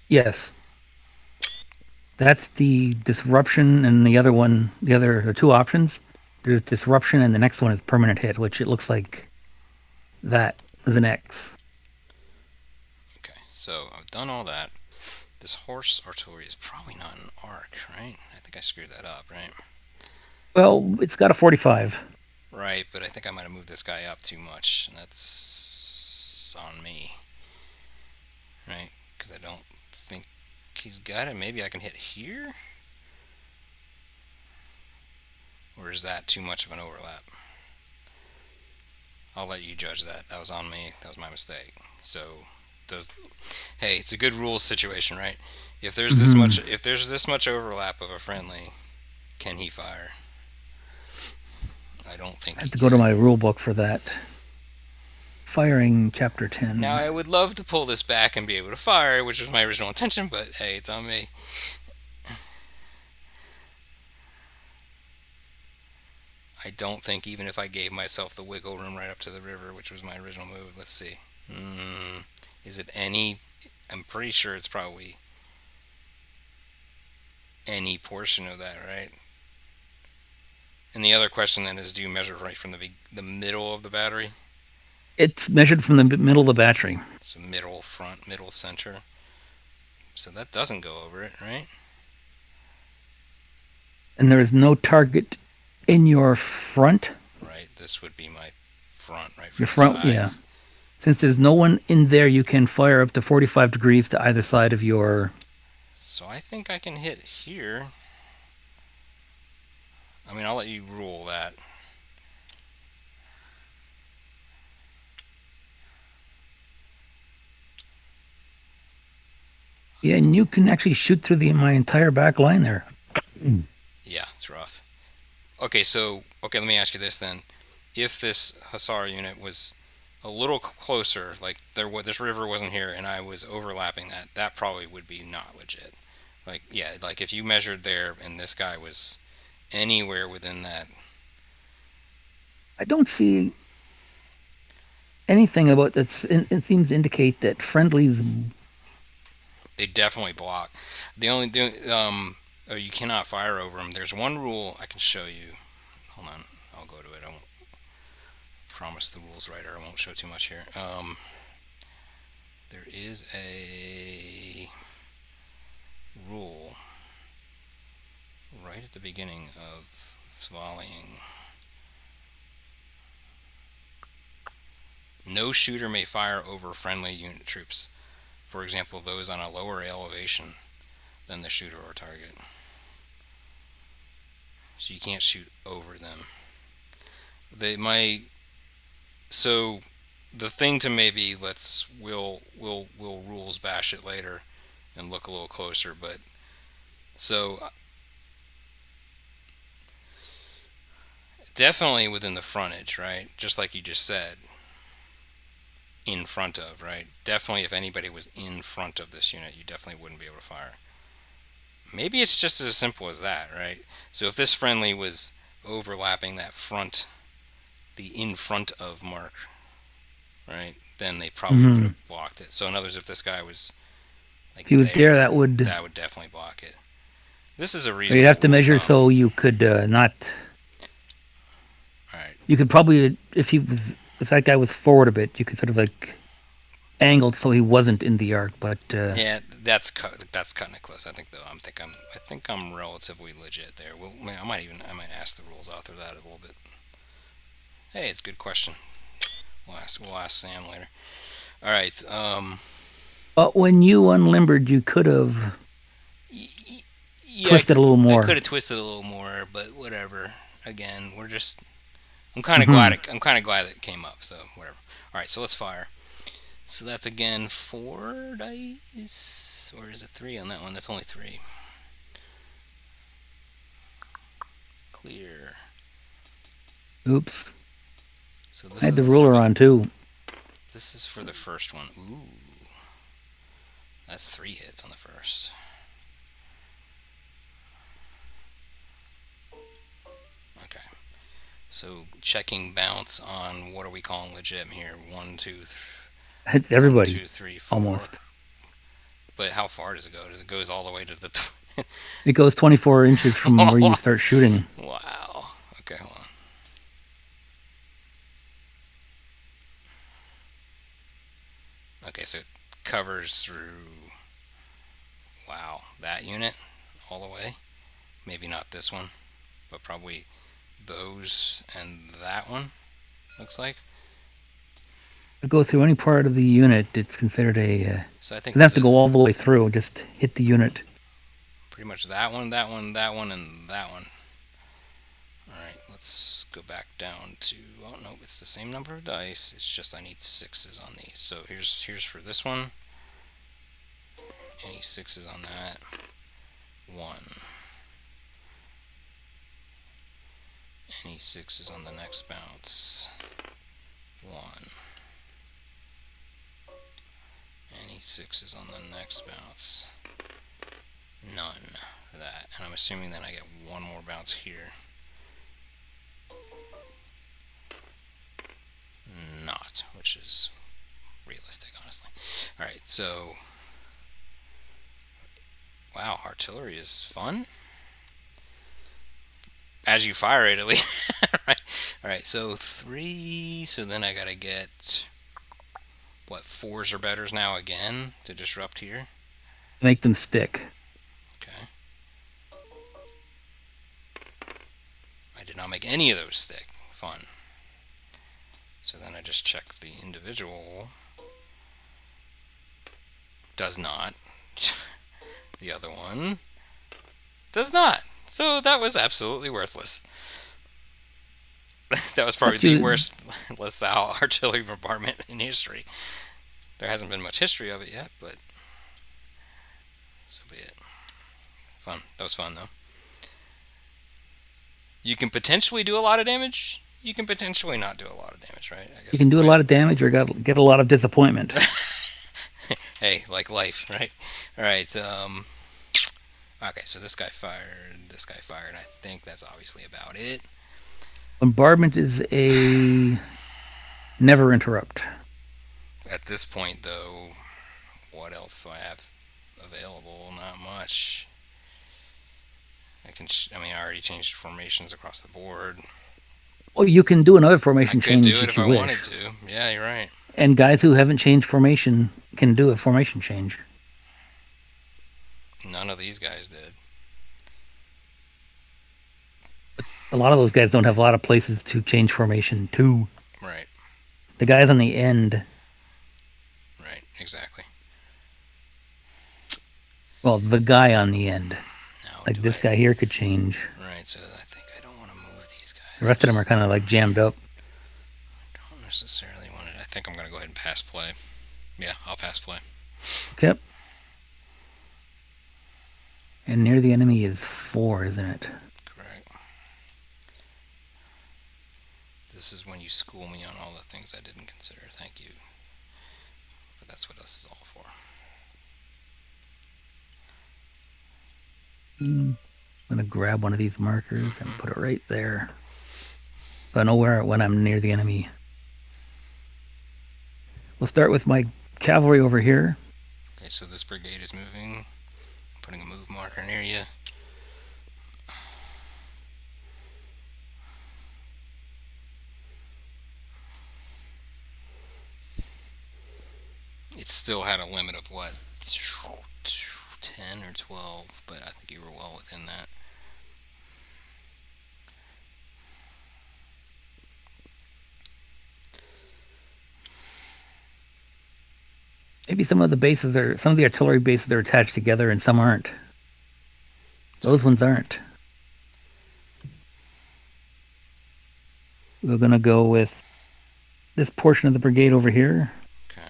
Yes. That's the disruption, and the other 2 options. There's disruption, and the next one is permanent hit, which it looks like that is an X. Okay, so I've done all that. This horse artillery is probably not an arc, right? I think I screwed that up, right? Well, it's got a 45. Right, but I think I might have moved this guy up too much, and that's on me. Right? Because I don't think he's got it. Maybe I can hit here? Or is that too much of an overlap? I'll let you judge that. That was on me. That was my mistake. So, hey, it's a good rules situation, right? If there's this much overlap of a friendly, can he fire? I don't think I he have to go to can. my rule book for that. Firing, chapter 10. Now, I would love to pull this back and be able to fire, which was my original intention, but hey, it's on me. I don't think even if I gave myself the wiggle room right up to the river, which was my original move. Let's see. Is it any? I'm pretty sure it's probably any portion of that, right? And the other question then is, do you measure right from the middle of the battery? It's measured from the middle of the battery. So middle, front, middle, center. So that doesn't go over it, right? And there is no target in your front. Right. This would be my front, right? From Your front, the yeah. sides. Since there's no one in there, you can fire up to 45 degrees to either side of your. So I think I can hit here. I mean, I'll let you rule that. Yeah, and you can actually shoot through my entire back line there. Yeah, it's rough. Okay, let me ask you this then. If this Hussar unit was a little closer, like this river wasn't here and I was overlapping that probably would be not legit. Like, yeah, like if you measured there and this guy was anywhere within that. I don't see anything about that. It seems to indicate that friendlies. They definitely block. The only you cannot fire over them. There's one rule I can show you. Hold on, I'll go to it. I won't promise the rules right, or I won't show too much here. There is a rule right at the beginning of volleying. No shooter may fire over friendly unit troops. For example, those on a lower elevation than the shooter or target. So you can't shoot over them. So the thing to maybe we'll rules bash it later and look a little closer, but so definitely within the frontage, right? Just like you just said. in front of, right? Definitely, if anybody was in front of this unit, you definitely wouldn't be able to fire. Maybe it's just as simple as that, right? So if this friendly was overlapping that front, the in front of mark, right, then they probably would Mm-hmm. have blocked it. So in other words, if this guy was like If he was there, there, that would. that would definitely block it. This is a You'd reasonable have to rule of measure thumb. so you could not. All right. You could probably, if that guy was forward a bit, you could sort of like angled so he wasn't in the arc. But Yeah, that's cutting it close. I think I'm relatively legit there. Well, I might ask the rules author that a little bit. Hey, it's a good question. We'll ask Sam later. All right. but when you unlimbered, you could have Yeah, twisted a little I more. could have twisted a little more, but whatever. Again, we're just. I'm kind of Mm-hmm. glad. I'm kind of glad it came up. So whatever. All right. So let's fire. So that's again 4 dice, or is it 3 on that one? That's only 3. Clear. Oops. So I had the ruler on too. This is for the first one. Ooh, that's 3 hits on the first. Okay. So checking bounce on what are we calling legit here? 1, 2, It's 1, everybody 2, 3, 4. almost. But how far does it go? Does it goes all the way to the? It goes 24 inches from where you start shooting. Wow. Okay, hold on. Okay, so it covers through. Wow, that unit all the way. Maybe not this one, but probably those and that one. Looks like. To go through any part of the unit, it's considered a. So I think Doesn't have to go all the way through. Just hit the unit. pretty much that one, that one, that one, and that one. Alright, let's go back down to. Oh no, it's the same number of dice. It's just I need 6s on these. So here's for this one. Any 6s on that. 1. Any 6s on the next bounce. 1. Any 6s on the next bounce. None for that. And I'm assuming then I get one more bounce here. Not, which is realistic, honestly. Alright, so. Wow, artillery is fun. As you fire it, at least. Alright, so 3. So then I gotta get. What, 4s or betters now again to disrupt here? Make them stick. Okay. I did not make any of those stick. Fun. So then I just check the individual. Does not. The other one does not. So that was absolutely worthless. That was probably the worst Lasalle artillery bombardment in history. There hasn't been much history of it yet, but so be it. Fun. That was fun, though. You can potentially do a lot of damage. You can potentially not do a lot of damage, right? I guess you can do a lot of damage or get a lot of disappointment. Hey, like life, right? All right. Okay, so this guy fired. I think that's obviously about it. Bombardment is a never interrupt. At this point, though, what else do I have available? Not much. I already changed formations across the board. Well, you can do another I formation could change do it if if you I wish. wanted to. Yeah, you're right. And guys who haven't changed formation can do a formation change. None of these guys did. A lot of those guys don't have a lot of places to change formation to. Right. The guys on the end. Right, exactly. Well, the guy on the end. Now, like this guy here could change. Right, so I think I don't want to move these guys. The rest of them are kind of like jammed up. I don't necessarily want it. I think I'm going to go ahead and pass play. Yeah, I'll pass play. Okay. And near the enemy is 4, isn't it? Correct. This is when you school me on all the things I didn't consider. Thank you. But that's what this is all for. I'm going to grab one of these markers and put it right there. So I know where when I'm near the enemy. We'll start with my cavalry over here. Okay, so this brigade is moving. Putting a move marker near you. It still had a limit of what? 10 or 12, but I think you were well within that. Maybe some of the artillery bases are attached together and some aren't. Those ones aren't. We're going to go with this portion of the brigade over here. Okay.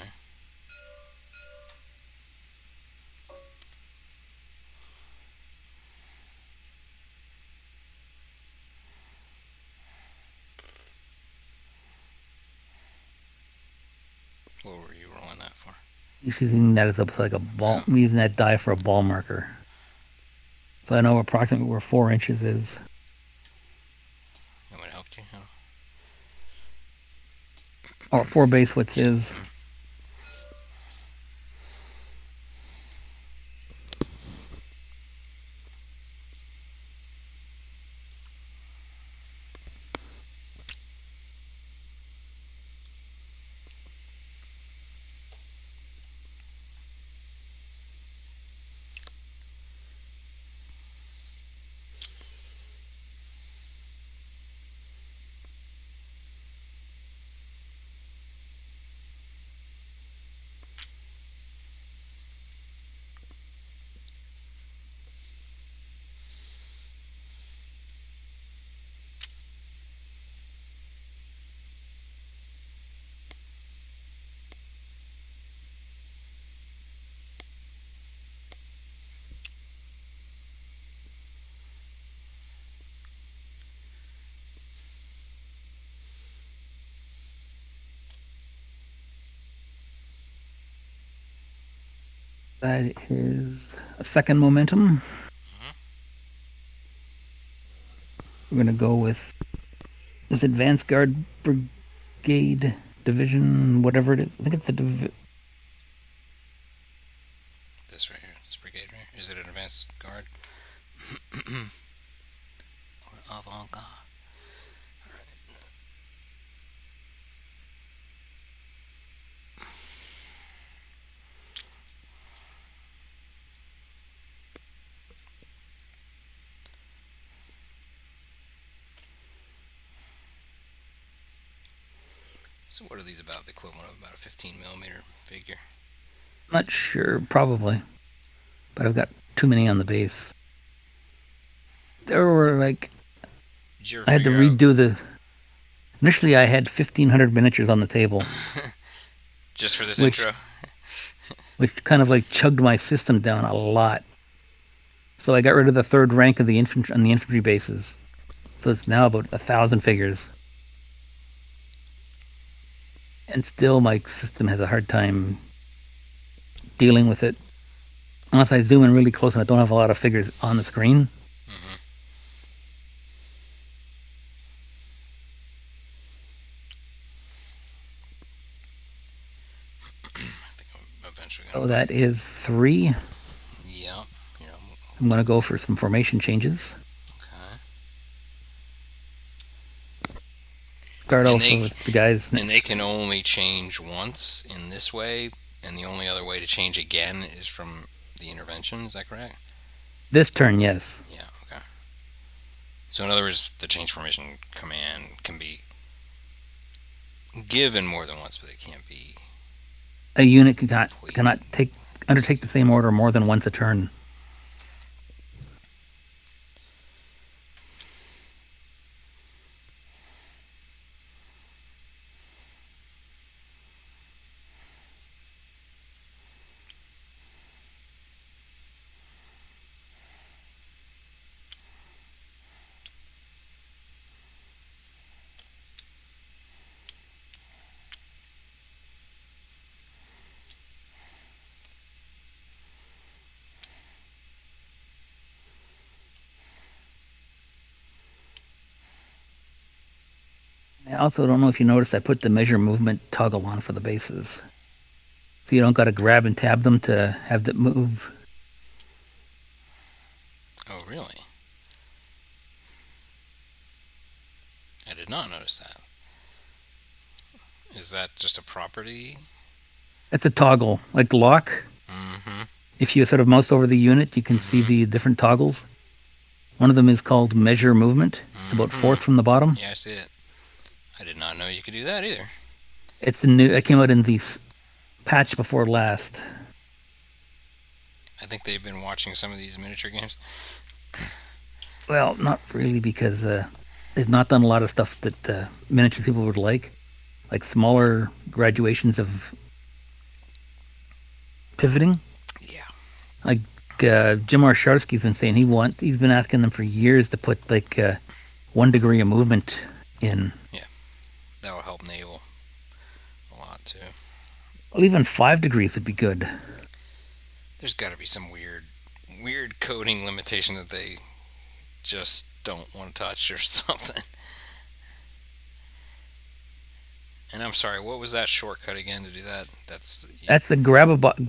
What were you rolling that for? Using that as like a ball. I'm using that die for a ball marker. So I know approximately where 4 inches is. That would help you. Huh? Or 4 base widths is. That is a second momentum. We're going to go with this advanced guard brigade division, whatever it is. I think it's a This right here. This brigade right here. Is it an advanced guard? Or avant-garde? So what are these about? The equivalent of about a 15mm figure? Not sure, probably. But I've got too many on the base. There were like... I had to redo the... Initially, I had 1,500 miniatures on the table. Just for this intro? Which kind of like chugged my system down a lot. So I got rid of the third rank of the infantry on the infantry bases. So it's now about 1,000 figures. And still my system has a hard time dealing with it. Unless I zoom in really close and I don't have a lot of figures on the screen. So that is 3. Yeah. I'm going to go for some formation changes. Okay. Start off with the guys. And they can only change once in this way, and the only other way to change again is from the intervention. Is that correct? This turn, yes. Yeah. Okay. So in other words, the change formation command can be given more than once, but it can't be. A unit cannot undertake the same order more than once a turn. I also don't know if you noticed I put the measure movement toggle on for the bases. So you don't got to grab and tab them to have them move. Oh, really? I did not notice that. Is that just a property? That's a toggle, like lock. Mm-hmm. If you sort of mouse over the unit, you can see Mm-hmm. the different toggles. One of them is called measure movement. It's about Mm-hmm. fourth from the bottom. Yeah, I see it. I did not know you could do that either. It's the new. It came out in the patch before last. I think they've been watching some of these miniature games. Well, not really, because they've not done a lot of stuff that miniature people would like smaller graduations of pivoting. Yeah. Like Jim Arsharsky's been saying he's been asking them for years to put like 1 degree of movement in. Yeah. That will help naval a lot too. Well, even 5 degrees would be good. There's got to be some weird coding limitation that they just don't want to touch or something. And I'm sorry, what was that shortcut again to do that? That's the grab a box,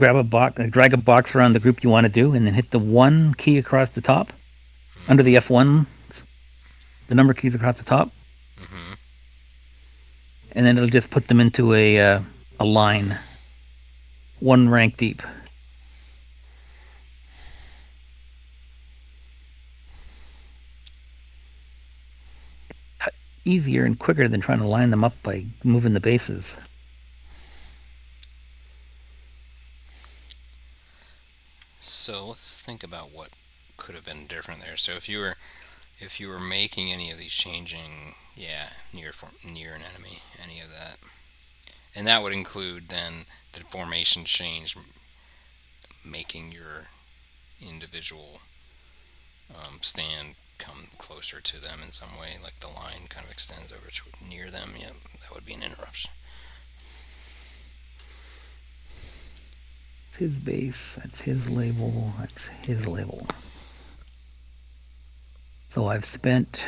drag a box around the group you want to do, and then hit the 1 key across the top under the F1, the number keys across the top, Mm-hmm. and then it'll just put them into a line, 1 rank deep. Easier and quicker than trying to line them up by moving the bases. So let's think about what could have been different there. So if you were making any of these changing, yeah, near an enemy, any of that, and that would include then the formation change, making your individual stand come closer to them in some way, like the line kind of extends over to near them. Yep, that would be an interruption. It's his base. That's his label. That's his label. So I've spent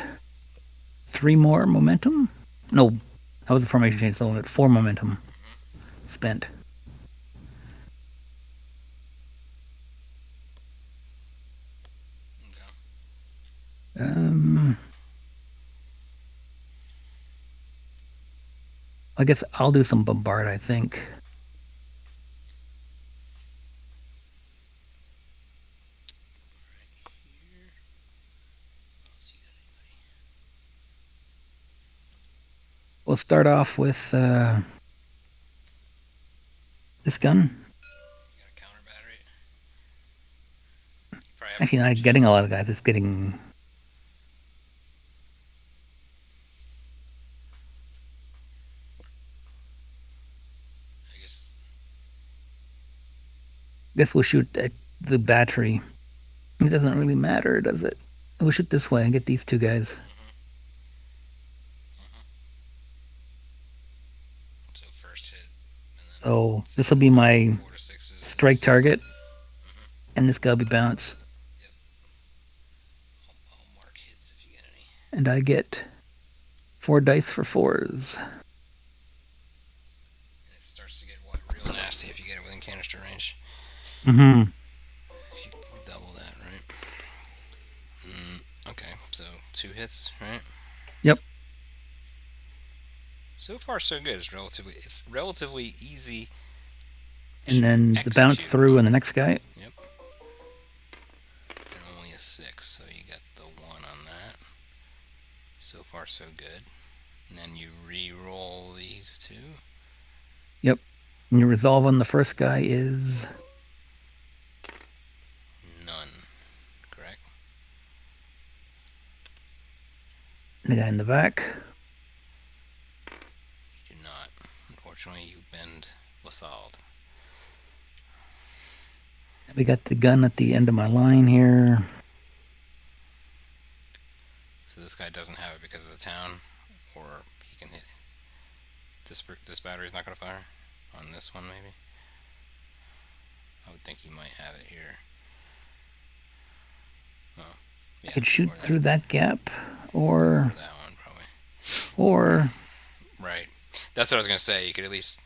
3 more momentum. No, that was a formation change. So I'm at 4 momentum spent. Okay. I guess I'll do some bombard, I think. We'll start off with this gun. You got a counter battery. Actually, not getting a lot of guys. It's getting. I guess. Guess we'll shoot at the battery. It doesn't really matter, does it? We'll shoot this way and get these 2 guys. So first hit. Oh, this will be my 4 to 6s. strike target, and this guy will be bounce. Yep. I'll mark hits if you get any. And I get 4 dice for 4s. And it starts to get real nasty if you get it within canister range. Mm-hmm. If you double that, right? Okay, so 2 hits, right? Yep. So far, so good. It's relatively easy. And then the bounce through on the next guy. Yep. And only a 6, so you get the 1 on that. So far, so good. And then you re-roll these 2. Yep. And your resolve on the first guy is None. Correct? the guy in the back. You do not. Unfortunately, you bend Lasalle. We got the gun at the end of my line here. So this guy doesn't have it because of the town, or he can hit. This battery's not going to fire on this one, maybe. I would think he might have it here. Oh, yeah, I could shoot through that gap, or that one probably. or Right. That's what I was gonna say. You could at least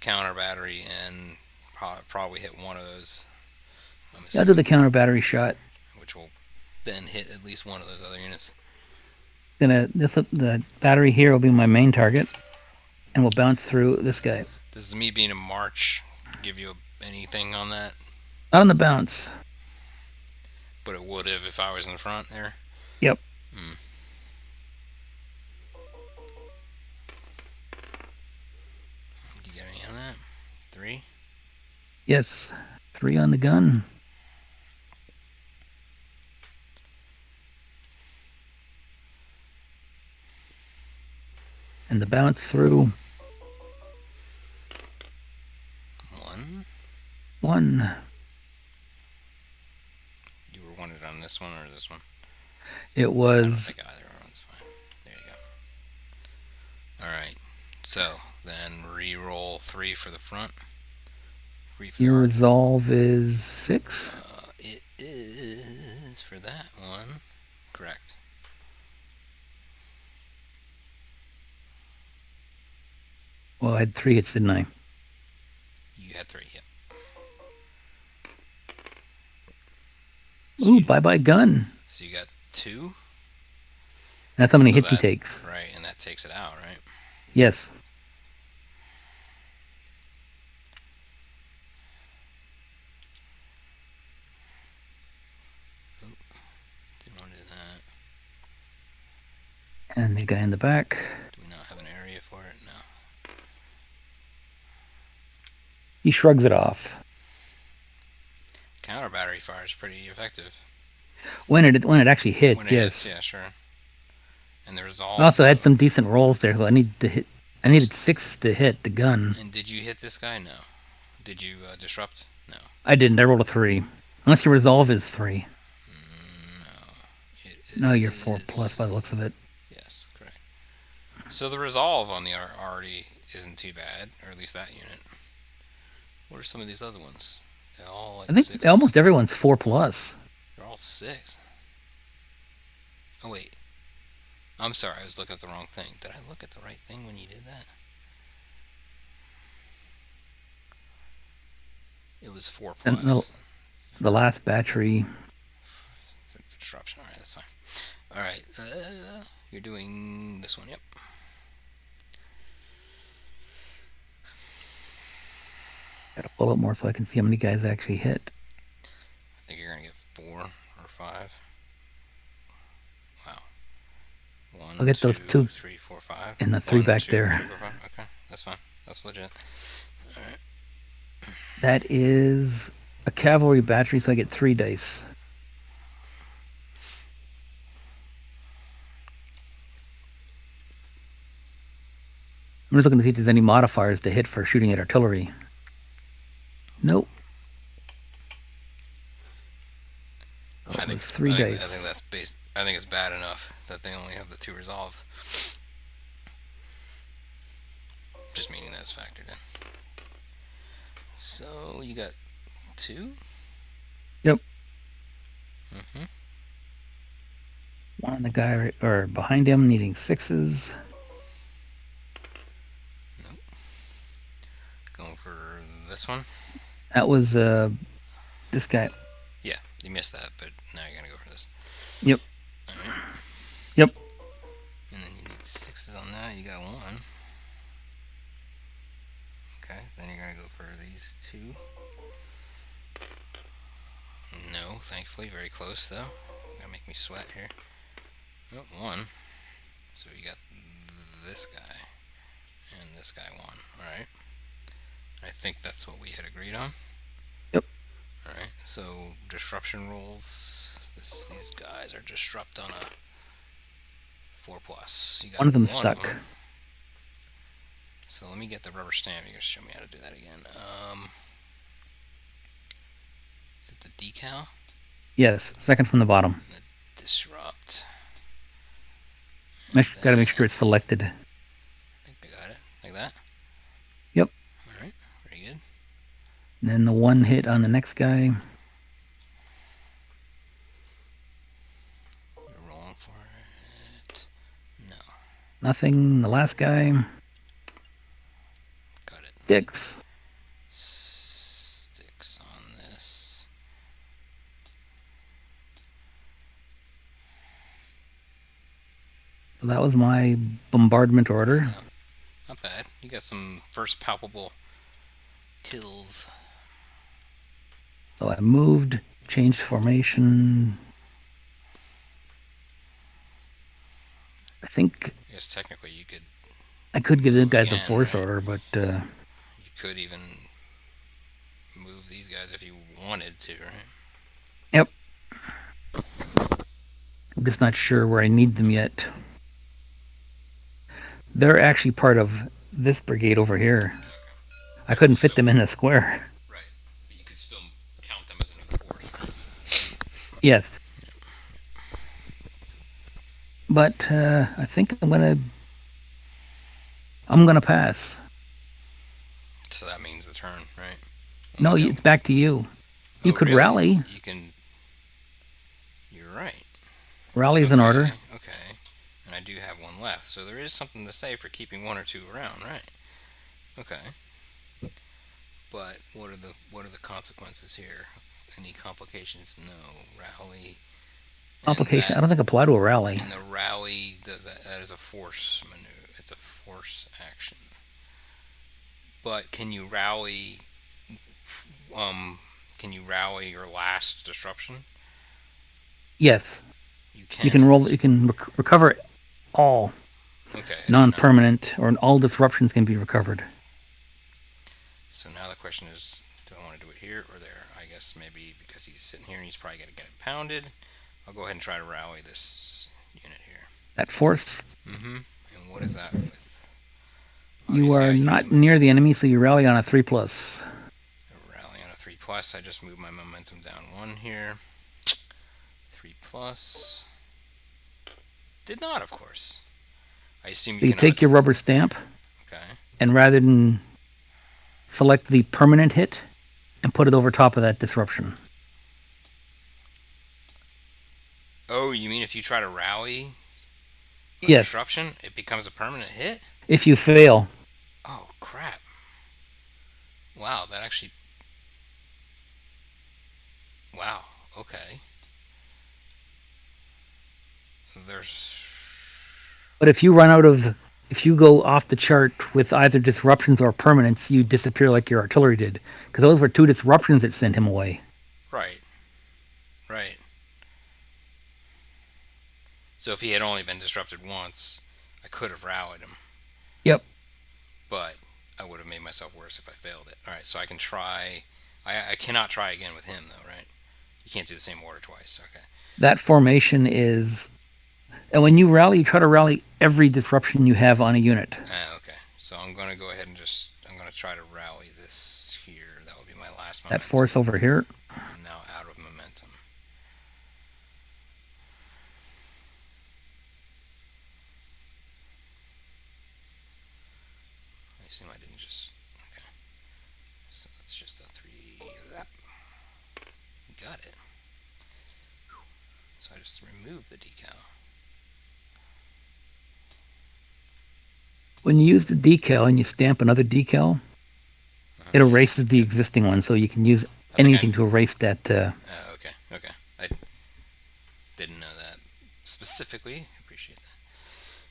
counter battery and probably hit one of those. I'm Yeah, I'll do assuming, the counter battery shot. which will then hit at least one of those other units. The battery here will be my main target, and we'll bounce through this guy. Does me being a march give you anything on that? Not on the bounce. But it would have if I was in the front there. Yep. Hmm. You got any on that? 3? Yes. 3 on the gun. And the bounce through. 1. 1. You were wanted on this one or this one? It I don't was. think either one's fine. There you go. Alright. So, then re-roll 3 for the front. 3 for Your the resolve is 6. It is for that one. Correct. Well, I had 3 hits, didn't I? You had 3, yep. Ooh, bye-bye gun. So you got 2? That's how many So hits he that- takes. Right, and that takes it out, right? Yes. Didn't want to do that. And the guy in the back. Do we not have an area for it? No. He shrugs it off. Counter battery fire is pretty effective. When it actually hits, When it yes. hits, yeah, sure. And the resolve. I also had some decent rolls there, so I needed 6 to hit the gun. And did you hit this guy? No. Did you disrupt? No. I didn't. I rolled a 3. Unless your resolve is 3. No. No, you're 4 plus by the looks of it. Yes, correct. So the resolve on the already isn't too bad, or at least that unit. What are some of these other ones? They're all like I think 6s. almost everyone's 4 plus. They're all 6. Oh wait. I'm sorry, I was looking at the wrong thing. Did I look at the right thing when you did that? It was 4 And plus. the last battery. Disruption. Alright, that's fine. Alright, you're doing this one, yep. Gotta pull up more so I can see how many guys actually hit. I think you're gonna get 4 or 5. Wow. 1, I'll get those 2 3, 4, 5. and the 3 1, back 2, there. 3, 4, 5. Okay, that's fine. That's legit. Alright. That is a cavalry battery, so I get 3 dice. I'm just looking to see if there's any modifiers to hit for shooting at artillery. Nope. I think it's 3 dice. I think that's based. I think it's bad enough that they only have the 2 resolve. Just meaning that's factored in. So you got 2. Yep. Mm-hmm. One on the guy or behind him needing 6s. Nope. Going for this one. That was this guy. Yeah, you missed that, but now you're gonna go for this. Yep. Alright. Yep. And then you need 6s on that. You got 1. Okay, then you're gonna go for these 2. No, thankfully, very close though. Gonna make me sweat here. Oh, 1. So you got this guy and this guy 1. Alright. I think that's what we had agreed on. Yep. Alright, so disruption rolls. These guys are disrupt on a 4 plus. You got One of them one stuck. Of them. So let me get the rubber stamp. You're gonna show me how to do that again. Is it the decal? Yes, second from the bottom. Disrupt. Gotta make sure it's selected. I think I got it. Like that? Yep. Alright, very good. And then the 1 hit on the next guy. You're rolling for it. No. Nothing. The last guy. sticks. Sticks on this. So that was my bombardment order. Yeah, not bad. You got some first palpable kills. So I moved, changed formation. I think I guess technically you could I could give the move guys a again, force right? order, but You could even move these guys if you wanted to, right? yep. I'm just not sure where I need them yet. They're actually part of this brigade over here. Okay. I But you couldn't fit still them in a square. right. But you could still count them as an force. Yes. But I think I'm gonna pass. So that means the turn, right? I'm No, gonna go. it's back to you. You Oh, could really? rally. You can. You're right. Rally's an order. Okay. Okay. And I do have one left, so there is something to say for keeping one or two around, right? Okay. But what are the consequences here? Any complications? No. Rally and Complication. I that don't think apply to a rally. and the rally does that. That is a force maneuver. It's a force action. But can you rally? Um, can you rally your last disruption? Yes. You You can can. roll. You can recover all Okay. I didn't know. non-permanent or all disruptions can be recovered. So now the question is, do I want to do it here or there? I guess maybe because he's sitting here and he's probably going to get it pounded. I'll go ahead and try to rally this unit here. That force. Mm-hmm. And what is that with? You Obviously, are I use not near the enemy, so you rally on a 3+. a rally on a 3+. I just moved my momentum down one here. 3+. Did not, of course. I assume So you you cannot. take your rubber stamp, Okay. and rather than select the permanent hit and put it over top of that disruption. Oh, you mean if you try to rally a Yes. disruption, it becomes a permanent hit? If you fail, Oh, crap. Wow, that actually. Wow, okay. There's. but if you go off the chart with either disruptions or permanents, you disappear like your artillery did. Because those were two disruptions that sent him away. Right, right. So if he had only been disrupted once, I could have rallied him, Yep. but I would have made myself worse if I failed it. Alright, so I can try. I cannot try again with him, though, right? You can't do the same order twice. Okay. That formation is. And when you rally, you try to rally every disruption you have on a unit. Okay. So I'm going to go ahead and just. I'm going to try to rally this here. That would be my last That momentum. force over here. I'm now out of momentum. I assume I didn't just. Okay. So it's just a 3. Zap. Got it. So I just removed the decal. When you use the decal and you stamp another decal, it erases the existing one, so you can use anything to erase that. Okay. Okay. I didn't know that specifically. Appreciate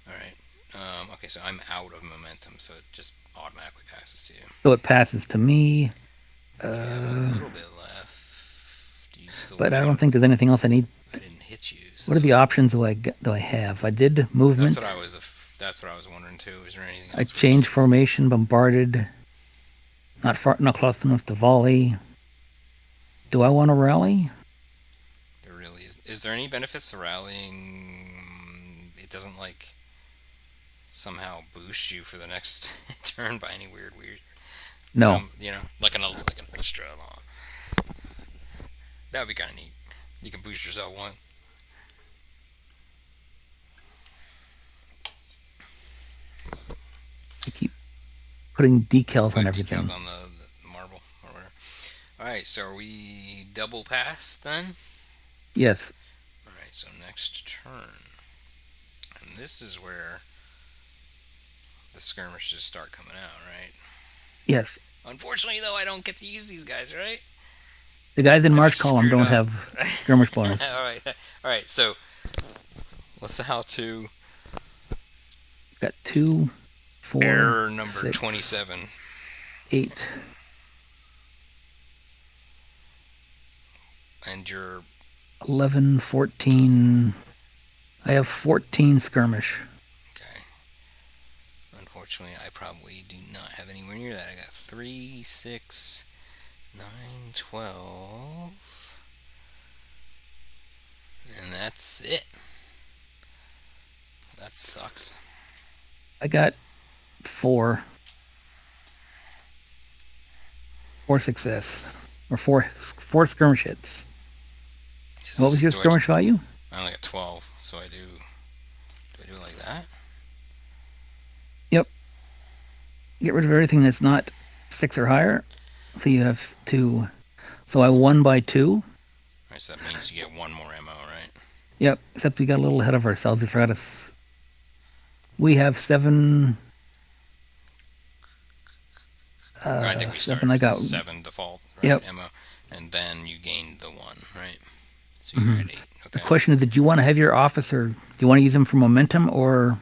that. All right. Okay, so I'm out of momentum, so it just automatically passes to you. So it passes to me. We have a little bit left. Do you still? But I don't think there's anything else I need. I didn't hit you. So What are the options do I have? I did movement. That's what I was. That's what I was wondering too. Is there anything else? I changed formation, bombarded. Not close enough to volley. Do I want to rally? There really is. Is there any benefits to rallying? It doesn't like somehow boost you for the next turn by any weird. No. Like an extra. That would be kind of neat. You can boost yourself one. I keep putting decals on everything. Decals on the marble or whatever. Alright, so are we double pass then? Yes. Alright, so next turn. And this is where the skirmishes start coming out, right? Yes. Unfortunately, though, I don't get to use these guys, right? The guys in I March just column screwed don't up. have skirmish bonus. All right. So let's see how to Got 2, 4, error number 6, 27. 8. And you're 11, 14. I have 14 skirmish. okay. Unfortunately, I probably do not have anywhere near that. I got 3, 6, 9, 12. And that's it. That sucks. I got 4. 4 success. Or 4 skirmish hits. What was your skirmish value? I only got 12, so I do I do it like that? Yep. Get rid of everything that's not 6 or higher. So you have 2. So I won by 2. Alright, so that means you get 1 more ammo, right? Yep. Except we got a little ahead of ourselves. We forgot us. We have 7. I think we started 7. I got 7 default, right? Yep. Ammo. And then you gained the 1, right? So you're at 8. Okay. The question is, did you want to have your officer? Do you want to use him for momentum or?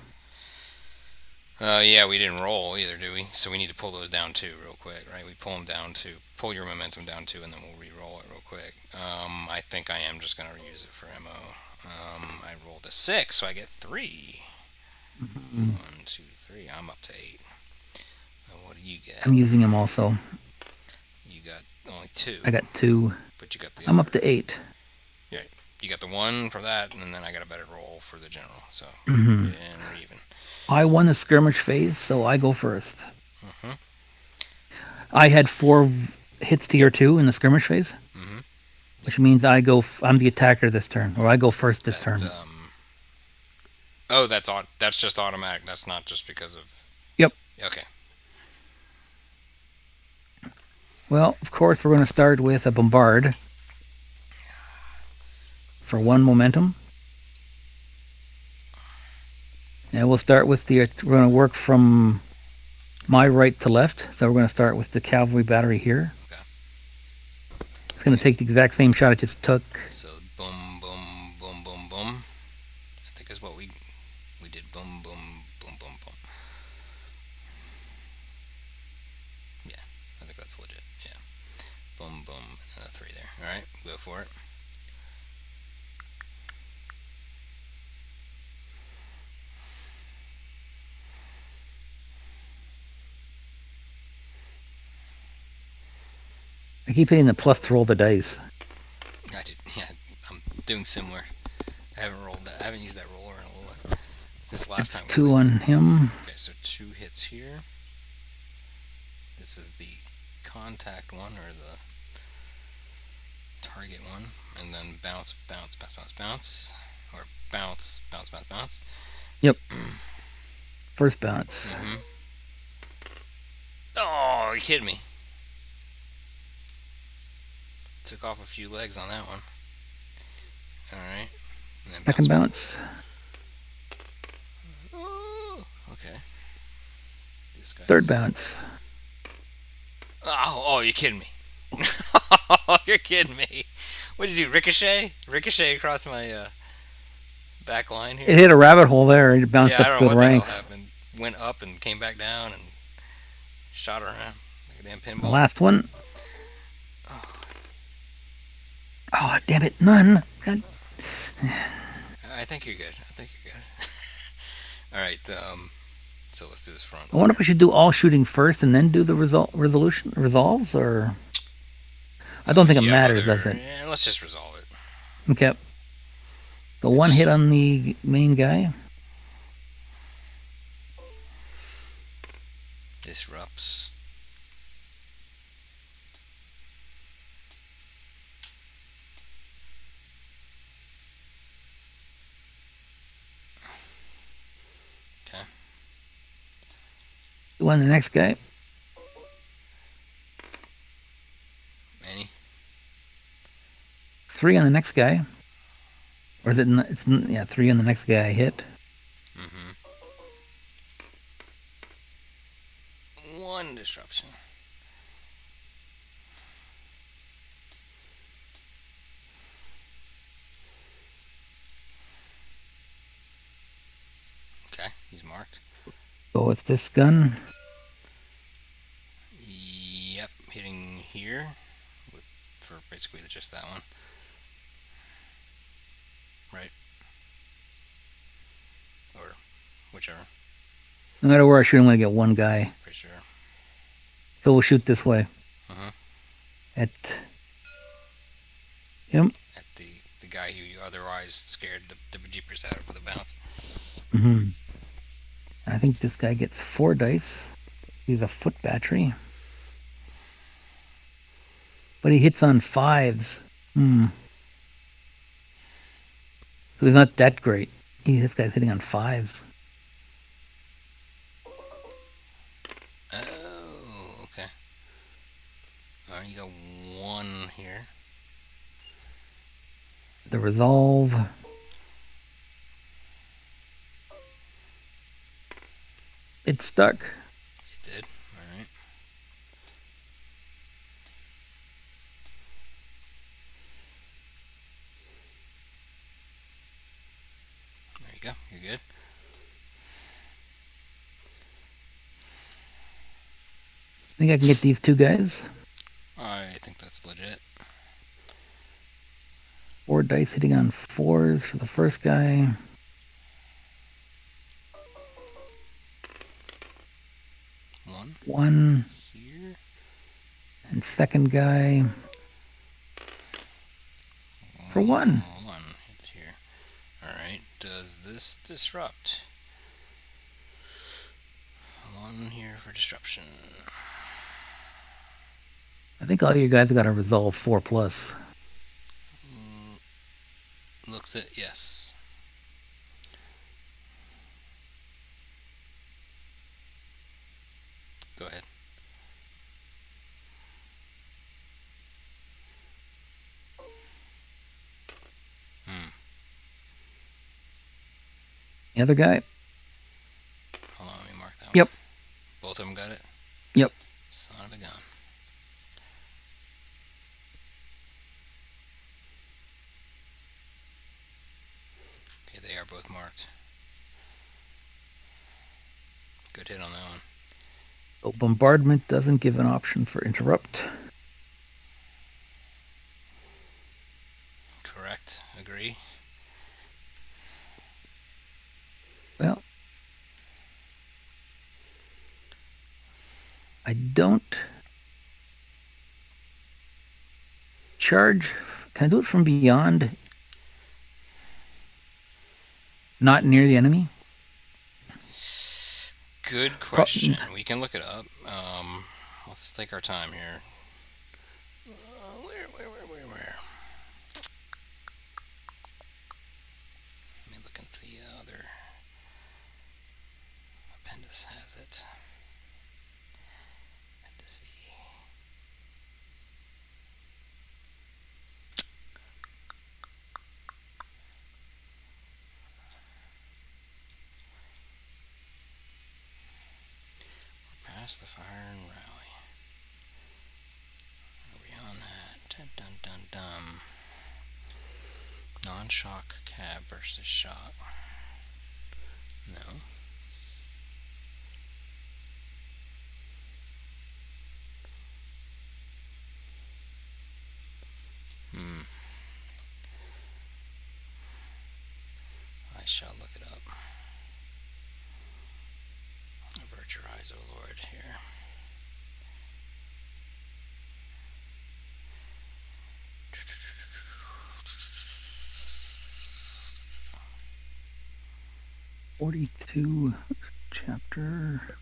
Yeah, we didn't roll either, do we? So we need to pull those down too, real quick, right? We pull them down to pull your momentum down too, and then we'll re-roll it real quick. I think I am just gonna use it for ammo. I rolled a 6, so I get 3. 1, 2, 3. I'm up to 8. What do you get? I'm using him also. You got only 2. I got 2. But you got the. I'm up to 8. Yeah, you got the 1 for that, and then I got a better roll for the general. So Mhm. and we're even. I won the skirmish phase, so I go first. Mhm. I had 4 hits tier 2 in the skirmish phase, Mhm. which means I go. I'm the attacker this turn, or I go first this turn. Oh, that's just automatic. That's not just because of. Yep. Okay. Well, of course, we're going to start with a bombard for 1 momentum. And we'll start with we're going to work from my right to left. So we're going to start with the cavalry battery here. Okay. It's going to take the exact same shot it just took. So boom, boom, boom, boom, boom. I think is what we did. Boom, boom, boom, boom, boom. Yeah, I think that's legit. Yeah. Boom, boom, and a 3 there. All right, go for it. I keep hitting the plus to roll the dice. I did. Yeah, I'm doing similar. I haven't rolled that. I haven't used that roller in a little while. Since last time. 2 on him. Okay, so 2 hits here. This is the contact one or the target one, and then bounce, bounce, bounce, bounce, bounce, or bounce, bounce, bounce, bounce. Yep. First bounce. Mm-hmm. Oh, are you kidding me? Took off a few legs on that one. Alright. Second bounce. Oh, okay. This guy's... Third bounce. Oh, you're kidding me. You're kidding me. What did you do? Ricochet? Ricochet across my back line here? It hit a rabbit hole there. It bounced I don't up know the what ranks. the hell happened. Went up and came back down and shot around like a damn pinball. The last one. Oh, damn it. None. God. I think you're good. Alright, so let's do this front. I wonder if we should do all shooting first and then do the resolves, or... I don't think it matters, does it? Yeah, let's just resolve it. Okay. The one hit on the main guy. Disrupts. Okay. The one, the next guy. Manny. 3 on the next guy. Or is it? It's 3 on the next guy I hit. Mm-hmm. 1 disruption. He's marked. Go with this gun. Yep, hitting here for basically just that one. Right? Or whichever. No matter where I shoot, I'm going to get one guy. Pretty sure. So we'll shoot this way. Uh-huh. At him. At the guy who you otherwise scared the bejeepers out of with a bounce. Mm-hmm. I think this guy gets 4 dice. He's a foot battery. But he hits on 5s. So he's not that great. This guy's hitting on 5s. Oh, okay. Alright, you got 1 here. The resolve. It's stuck. It did. Alright. There you go. You're good. I think I can get these 2 guys. I think that's legit. 4 dice hitting on 4s for the first guy. One Here. and second guy for 1. 1 hits here. Alright, does this disrupt? 1 here for disruption. I think all you guys got to resolve 4 plus. Looks it, yes. Go ahead. The other guy? Hold on, let me mark that one. Yep. Both of them got it? Yep. Son of a gun. Okay, they are both marked. Good hit on that one. So bombardment doesn't give an option for interrupt. Correct. Agree. Well, I don't charge. Can I do it from beyond? Not near the enemy? Good question. We can look it up. Let's take our time here. Where? Let me look at the other. Appendix has it. Appendice. We're past the fire and rally. Are we on that? Dun dun dun dun. Non-shock cab versus shock. No. I shall look it up. Avert your eyes, O Lord, here. '42 chapter.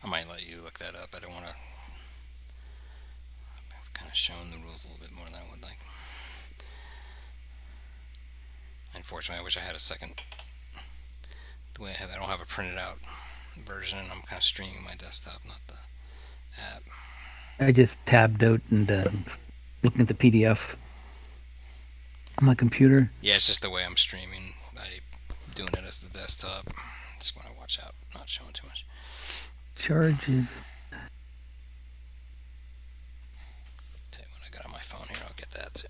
I might let you look that up. I don't want to. I've kind of shown the rules a little bit more than I would like. Unfortunately, I wish I had a second. The way I don't have a printed out version. I'm kind of streaming my desktop, not the app? I just tabbed out and looking at the PDF on my computer. Yeah, it's just the way I'm streaming. I'm doing it as the desktop. Just want to watch out, not showing too much. Charges. Tell you what, I got on my phone here. I'll get that too.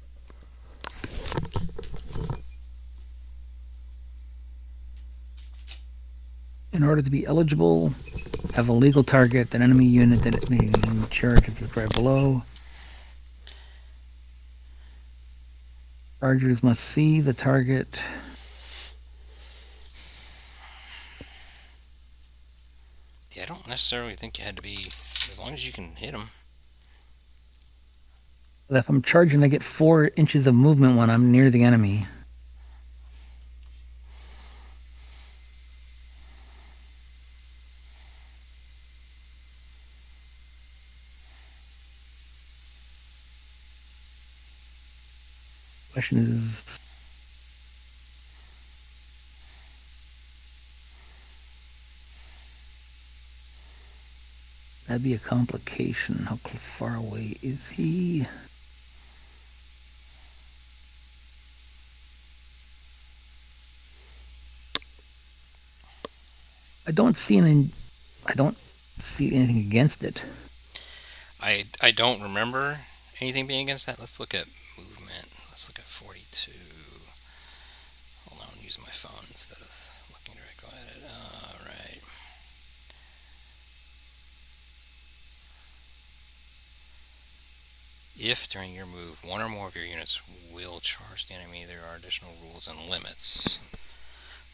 In order to be eligible, have a legal target, an enemy unit that may charge is right below. Chargers must see the target. Yeah, I don't necessarily think you had to be, as long as you can hit them. If I'm charging, I get 4 inches of movement when I'm near the enemy. Question is, that'd be a complication. How far away is he? I don't see anything against it. I don't remember anything being against that. Let's look at movement. Let's look at 42. Hold on, I'm using my phone instead of looking directly at it. Alright. If during your move, one or more of your units will charge the enemy, there are additional rules and limits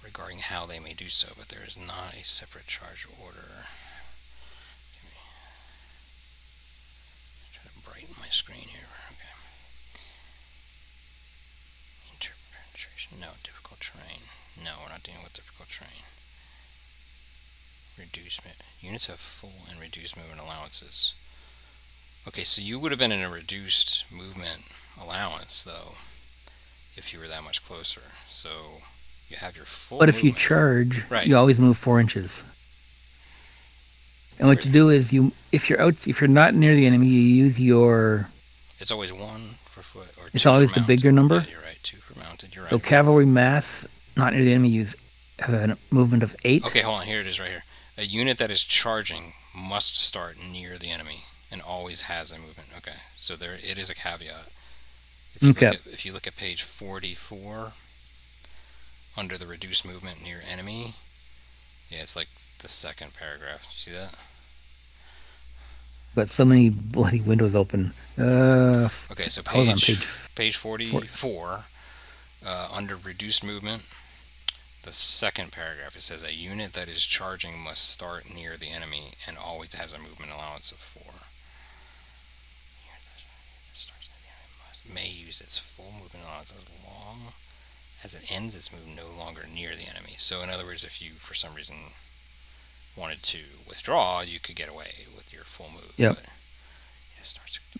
regarding how they may do so, but there is not a separate charge order. Try to brighten my screen here. Okay. Interpretation. No, difficult terrain. No, we're not dealing with difficult terrain. Reduced units have full and reduced movement allowances. Okay, so you would have been in a reduced movement allowance though, if you were that much closer. So you have your full. But if you charge, right, you always move 4 inches. And what you do is if you're not near the enemy, you use your. It's always 1 for foot or 2. It's always the bigger number. Yeah, you're right. 2 for mounted. You're right. So cavalry mass, not near the enemy, have a movement of 8. Okay, hold on. Here it is, right here. A unit that is charging must start near the enemy and always has a movement. Okay, so there it is a caveat. If you look at page 44, under the reduced movement near enemy, yeah, it's like the second paragraph. Do you see that? Got so many bloody windows open. Okay, so page 44, under reduced movement, the second paragraph, it says a unit that is charging must start near the enemy and always has a movement allowance of 4. May use its full movement allowance as long as it ends its move no longer near the enemy. So in other words, if you for some reason wanted to withdraw, you could get away with your full move. Yep.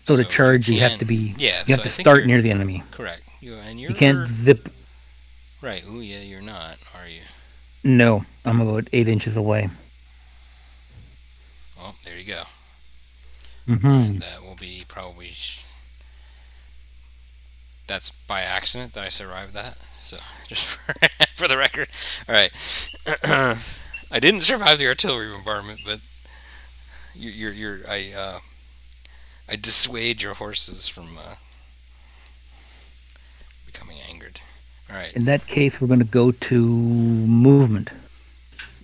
So to charge, you have to be. Yeah, you have to start near the enemy. Correct. You can't zip. Right. Oh yeah, you're not, are you? No, I'm about 8 inches away. Well, there you go. Mm-hmm. That will be probably. That's by accident that I survived that. So just for the record, all right. I didn't survive the artillery bombardment, but I dissuade your horses from becoming angered. All right. In that case, we're going to go to movement.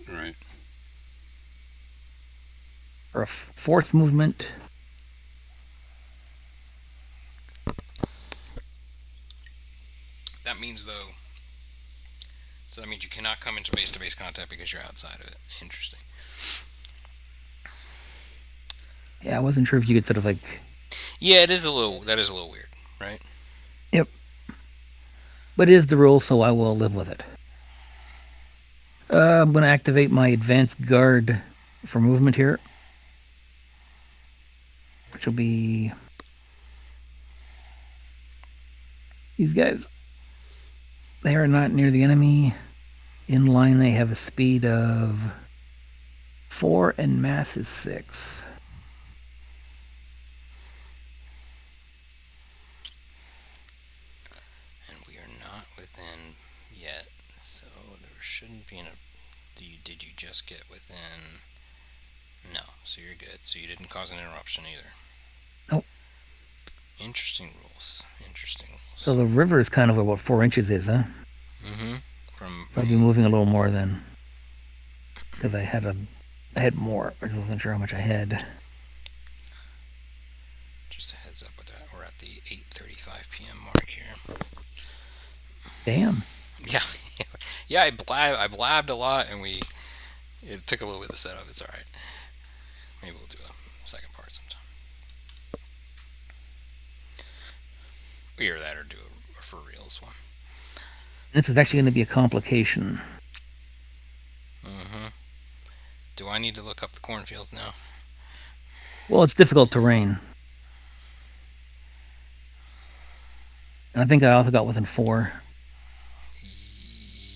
Right. For a fourth movement. That means, though, so that means you cannot come into base-to-base contact because you're outside of it. Interesting. Yeah, I wasn't sure if you could sort of like. Yeah, that is a little weird, right? Yep. But it is the rule, so I will live with it. I'm going to activate my advanced guard for movement here, which will be these guys. They are not near the enemy. In line, they have a speed of 4 and mass is 6. being a... Did you just get within... No, so you're good. So you didn't cause an interruption either. Nope. Interesting rules. So the river is kind of what 4 inches is, huh? Mm-hmm. So I'd be moving a little more then. Because I had more. I wasn't sure how much I had. Just a heads up with that. We're at the 8:35 p.m. mark here. Damn. Yeah. I blabbed a lot, and it took a little bit of setup. It's all right. Maybe we'll do a second part sometime. Either that or do a for reals one. This is actually going to be a complication. Mm-hmm. Do I need to look up the cornfields now? Well, it's difficult terrain. And I think I also got within 4.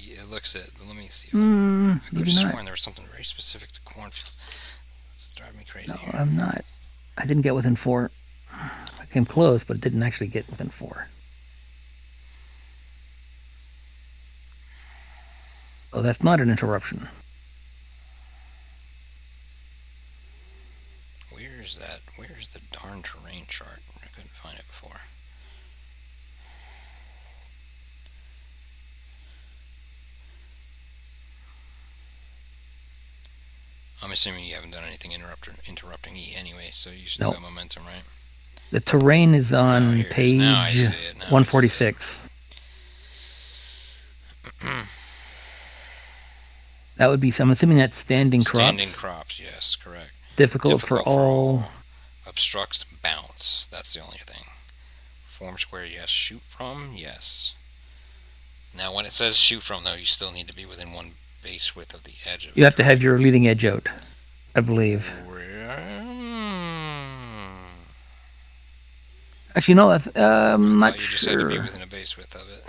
It looks it. Let me see if I could have not. sworn there was something very specific to cornfields. It's driving me crazy. No, here. I'm not. I didn't get within 4. I came close, but it didn't actually get within 4. Oh, that's not an interruption. Where's that? Where's the darn terrain chart? I couldn't find it before. I'm assuming you haven't done anything interrupting E anyway, so you still got momentum, right? The terrain is on page now I see it. 146. That would be, I'm assuming that's standing crops. Standing crops, yes, correct. Difficult for all. Obstructs bounce. That's the only thing. Form square, yes. Shoot from, yes. Now, when it says shoot from, though, you still need to be within one base width of the edge of You have to have your leading edge out, I believe. Actually, no, I'm not sure. You just had to be within a base width of it.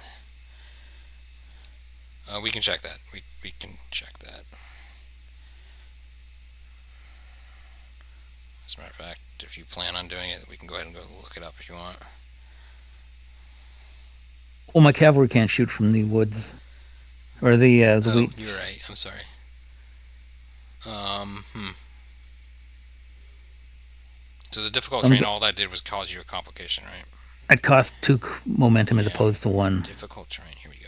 We can check that. We can check that. As a matter of fact, if you plan on doing it, we can go ahead and go look it up if you want. Well, my cavalry can't shoot from the woods. Or the wheat. You're right. I'm sorry. So the difficult terrain, all that did was cause you a complication, right? It cost 2 momentum as opposed to 1. Difficult terrain. Here we go.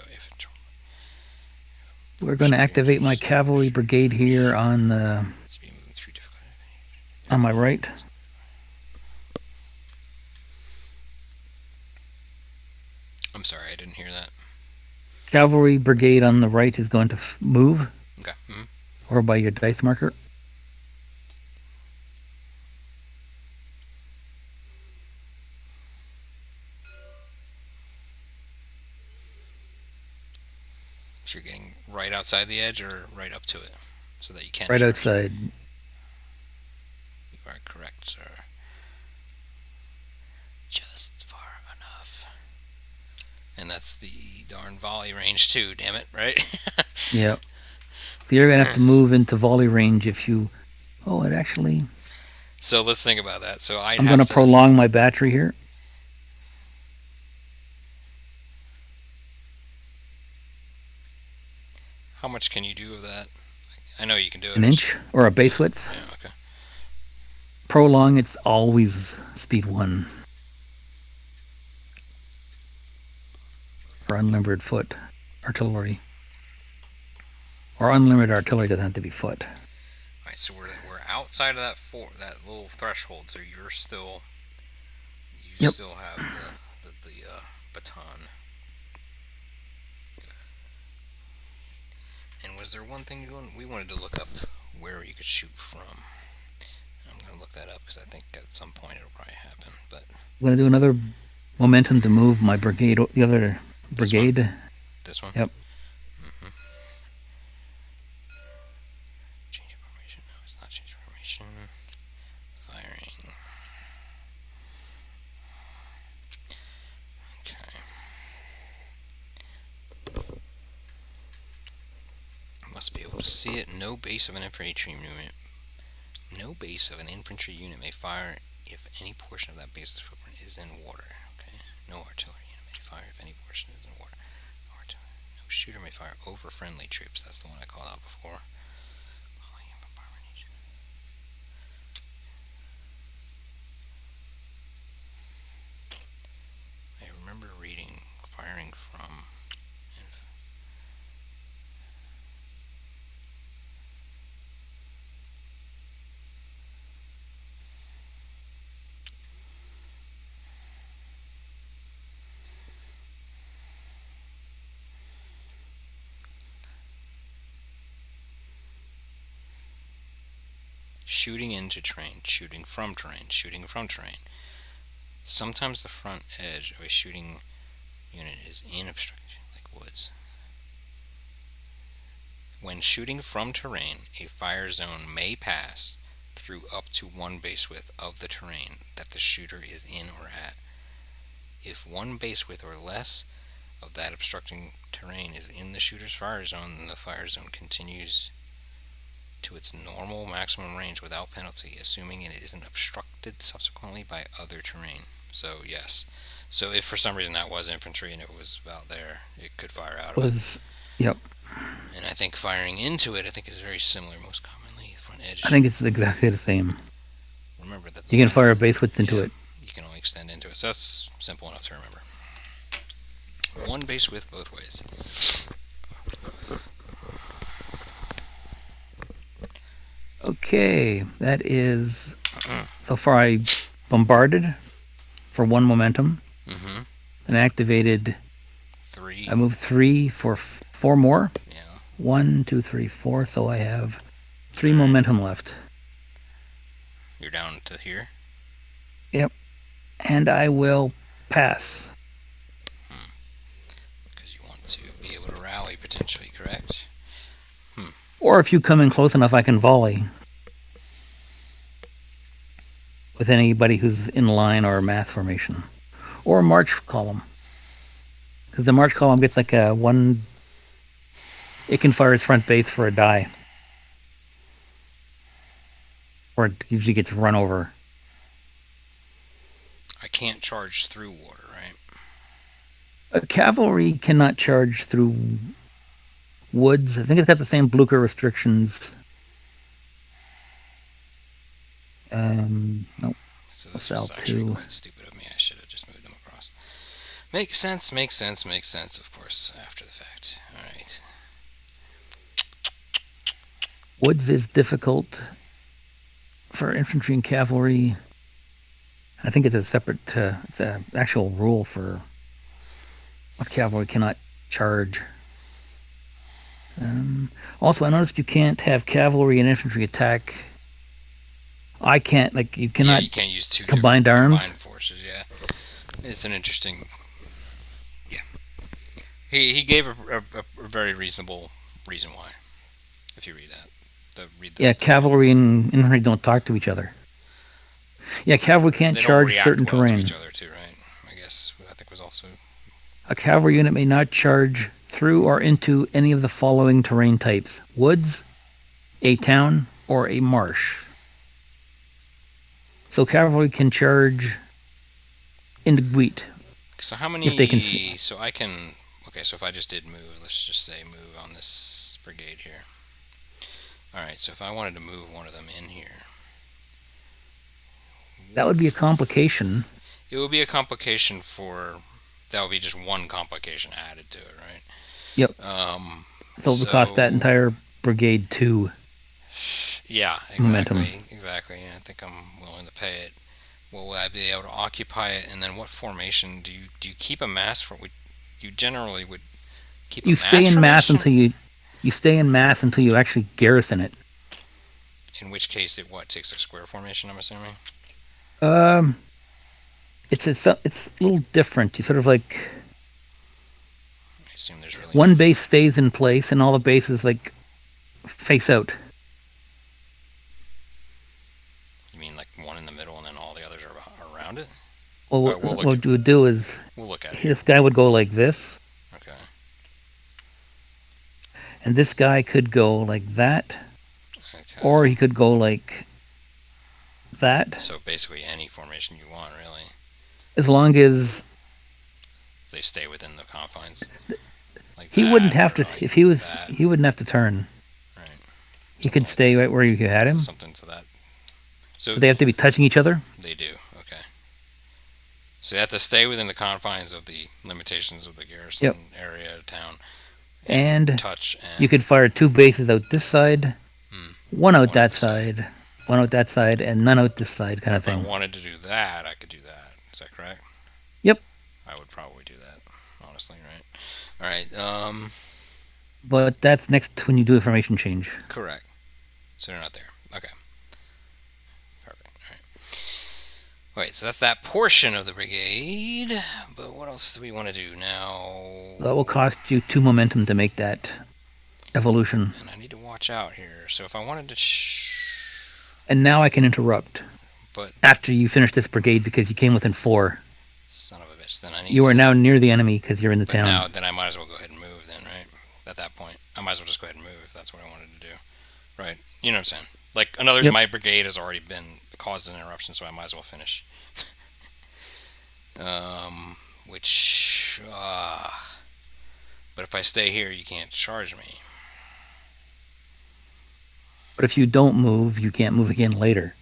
We're going to activate my cavalry brigade here on my right. I'm sorry, I didn't hear that. Cavalry brigade on the right is going to move. Okay. Or by your dice marker. So you're getting right outside the edge or right up to it so that you can't... Right outside. You are correct, sir. Just far enough. And that's the darn volley range too, damn it, right? Yep. So you're going to have to move into volley range if you... Oh, it actually... So let's think about that. So I'm going to prolong my battery here. How much can you do of that? I know you can do it. An inch or a base width. Yeah, okay. Prolong, it's always speed 1. For unlimited foot artillery. Or unlimited artillery doesn't have to be foot. Alright, so we're outside of that little threshold, so you're still... You still have the baton. And was there one thing we wanted to look up where you could shoot from? I'm going to look that up because I think at some point it'll probably happen. But I'm going to do another momentum to move my brigade, the other brigade. This one? Yep. Change of formation. No, it's not change of formation. Firing. Okay. Must be able to see it. No base of an infantry unit. No base of an infantry unit may fire if any portion of that base's footprint is in water. Okay. No artillery unit may fire if any portion is in water. No Shooter may fire over friendly troops. That's the one I called out before. I remember reading firing from. Shooting into terrain, shooting from terrain, shooting from terrain. Sometimes the front edge of a shooting unit is in obstruction, like woods. When shooting from terrain, a fire zone may pass through up to one base width of the terrain that the shooter is in or at. If one base width or less of that obstructing terrain is in the shooter's fire zone, then the fire zone continues to its normal maximum range without penalty, assuming it isn't obstructed subsequently by other terrain. So yes. So if for some reason that was infantry and it was about there, it could fire out of it. Yep. And I think firing into it, I think, is very similar most commonly. Front edge. I think it's exactly the same. Remember that you can fire a base width into it. You can only extend into it. So that's simple enough to remember. One base width both ways. Okay, that is so far I bombarded for 1 momentum and activated 3. I moved 3 for 4 more. Yeah. 1, 2, 3, 4. So I have 3 momentum left. You're down to here? Yep. And I will pass. Because you want to be able to rally potentially, correct? Or if you come in close enough, I can volley with anybody who's in line or mass formation. Or a march column. Because the march column gets like a 1... It can fire its front base for a die. Or it usually gets run over. I can't charge through water, right? A cavalry cannot charge through woods. I think it's got the same Blucher restrictions. Nope. So this was actually quite stupid of me. I should have just moved them across. Makes sense, of course, after the fact. Alright. Woods is difficult for infantry and cavalry. I think it's a separate, it's an actual rule for what cavalry cannot charge. Also, I noticed you can't have cavalry and infantry attack. I can't, like, you cannot you can't use two combined arms. Combined forces, yeah. It's an interesting... Yeah. He gave a very reasonable reason why, if you read that. Cavalry and infantry don't talk to each other. Yeah, cavalry can't charge certain terrain. To each other too, right? I guess I think was also... A cavalry unit may not charge through or into any of the following terrain types: woods, a town, or a marsh. So cavalry can charge into wheat. So how many... If they can see. So I can... Okay, so if I just did move, let's just say move on this brigade here. Alright, so if I wanted to move one of them in here... That would be a complication. It would be a complication for... That would be just one complication added to it, right? Yep. So it would cost that entire brigade 2. Yeah, exactly. Momentum. Exactly. Yeah, I think I'm willing to pay it. Will I be able to occupy it? And then what formation do you keep a mass for? You generally would keep a mass formation? You stay in mass until you actually garrison it. In which case, it takes a square formation, I'm assuming. It's a little different. You sort of like... I assume there's really... One base stays in place, and all the bases, like, face out. You mean like one in the middle, and then all the others are around it? Well, what you would do is... We'll look at it. This guy would go like this. Okay. And this guy could go like that. Okay. Or he could go like that. So basically any formation you want, really. As long as they stay within the confines. Like He that, wouldn't have or to like if he was. that. He wouldn't have to turn. Right. He Something could like stay that. right where you had So him. something to that. So But they have to be touching each other. they do. Okay. So they have to stay within the confines of the limitations of the Yep. garrison area, town, and And touch you and could fire 2 bases out this side, one out one that other side. side, one out that side, and none out this side, kind of If I thing. wanted to do that, I could do that. Is that correct? Yep. I would probably do that, honestly, right? All right. But that's next when you do a formation change. Correct. So they're not there. Okay. Perfect. All right. All right. So that's that portion of the brigade. But what else do we want to do now? That will cost you 2 momentum to make that evolution. And I need to watch out here. So if I wanted to, And now I can interrupt but after you finish this brigade because you came within 4. son of a bitch, then I need You to. are now near the enemy because you're in the But town. now, then I might as well go ahead and move. Then, right? At that point, I might as well just go ahead and move if that's what I wanted to do. Right? You know what I'm saying? Like, in other words, Yep. my brigade has already been caused an interruption, so I might as well finish. Which, but if I stay here, you can't charge me. But if you don't move, you can't move again later.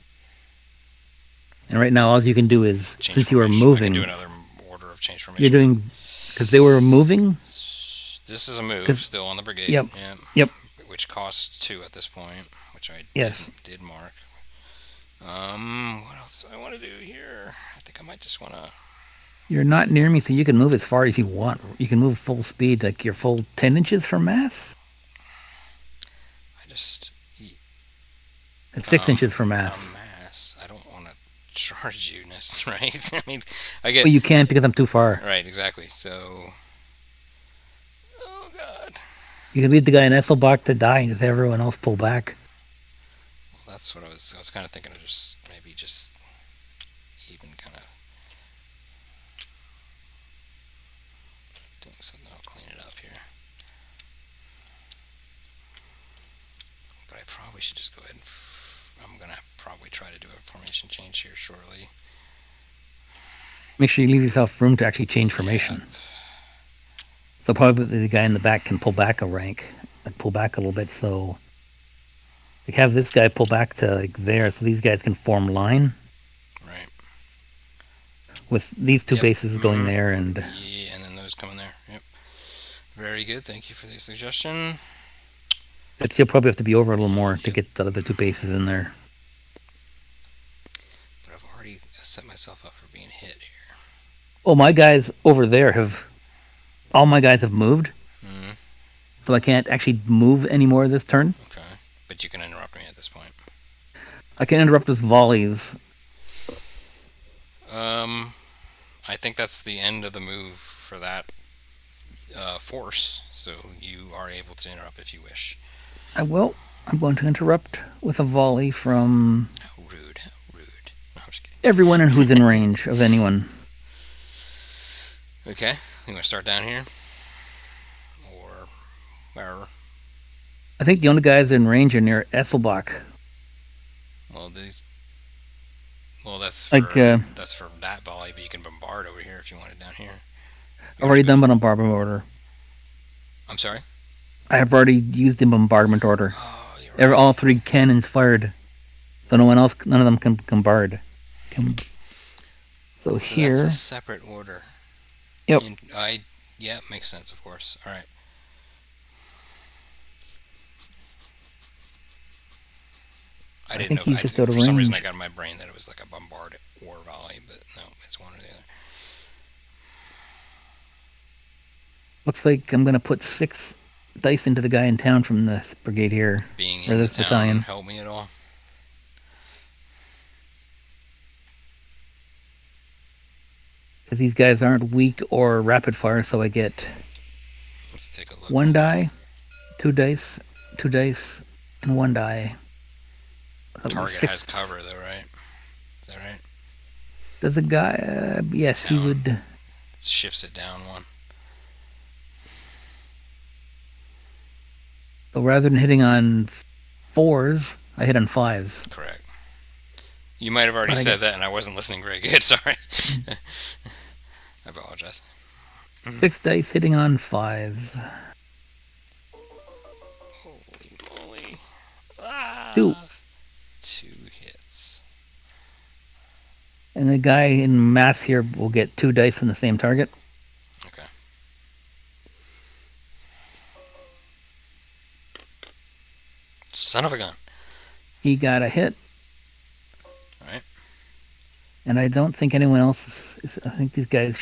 And right now, all you can do is, Change since you are formation. I moving, can do another order of change formation. you're doing, because they were moving. This is a move, still on the brigade. Yep. Yeah. Yep. Which costs 2 at this point, which I Yes. did mark. What else do I want to do here? I think I might just want to. You're not near me, so you can move as far as you want. You can move full speed, like your full 10 inches from mass. I just. It's 6 inches from mass. Mass. I don't want to charge you, right? I mean, I get. But you can't because I'm too far. Right, exactly. So. Oh God. You can leave the guy in Esselbach to die and just have everyone else pull back. Well, that's what I was kind of thinking of, just maybe just even kind of doing something. I'll clean it up here. But I probably should just go ahead and. I'm gonna probably try to do a formation change here shortly. Make sure you leave yourself room to actually change formation. Yeah. So probably the guy in the back can pull back a rank, like pull back a little bit. So like have this guy pull back to like there, so these guys can form line. Right. With these 2 Yep. bases going there, and yeah, and then those coming there. Yep. Very good. Thank you for the suggestion. but you'll probably have to be over a little more to get the other 2 bases in there. But I've already set myself up for being hit here. Oh, my guys over there all my guys have moved, so I can't actually move anymore this turn. Okay. But you can interrupt me at this point. I can interrupt with volleys. I think that's the end of the move for that force, so you are able to interrupt if you wish. I will. I'm going to interrupt with a volley from How rude, how rude. No, I'm just kidding. everyone who's in range of anyone. Okay, you want to start down here? Or wherever? I think the only guys in range are near Esselbach. Well, that's for, Like, that's for that volley, but you can bombard over here if you want it down here. I've already done a bombardment order. I'm sorry? I have already used the bombardment order. Oh, you're right. All 3 cannons fired. So none of them can bombard. So here. That's a separate order. Yep. Yeah, makes sense, of course. All right. I didn't know. For some reason, I got in my brain that it was like a bombard or volley, but no, it's one or the other. Looks like I'm going to put 6 dice into the guy in town from this brigade here. Being in the town battalion. help me at all? Because these guys aren't weak or rapid fire, so I get Let's take a look. 1 die, 2 dice, 2 dice, and 1 die. Target has cover, though, right? Is that right? Does the guy? Yes, Town. he would. Shifts it down 1. So rather than hitting on 4s, I hit on 5s. Correct. You might have already said that, and I wasn't listening very good. Sorry. I apologize. 6 dice hitting on 5s. Holy moly. Ah, 2. 2 hits. And the guy in math here will get 2 dice on the same target. Okay. Son of a gun. He got a hit. Alright. And I don't think anyone else I think these guys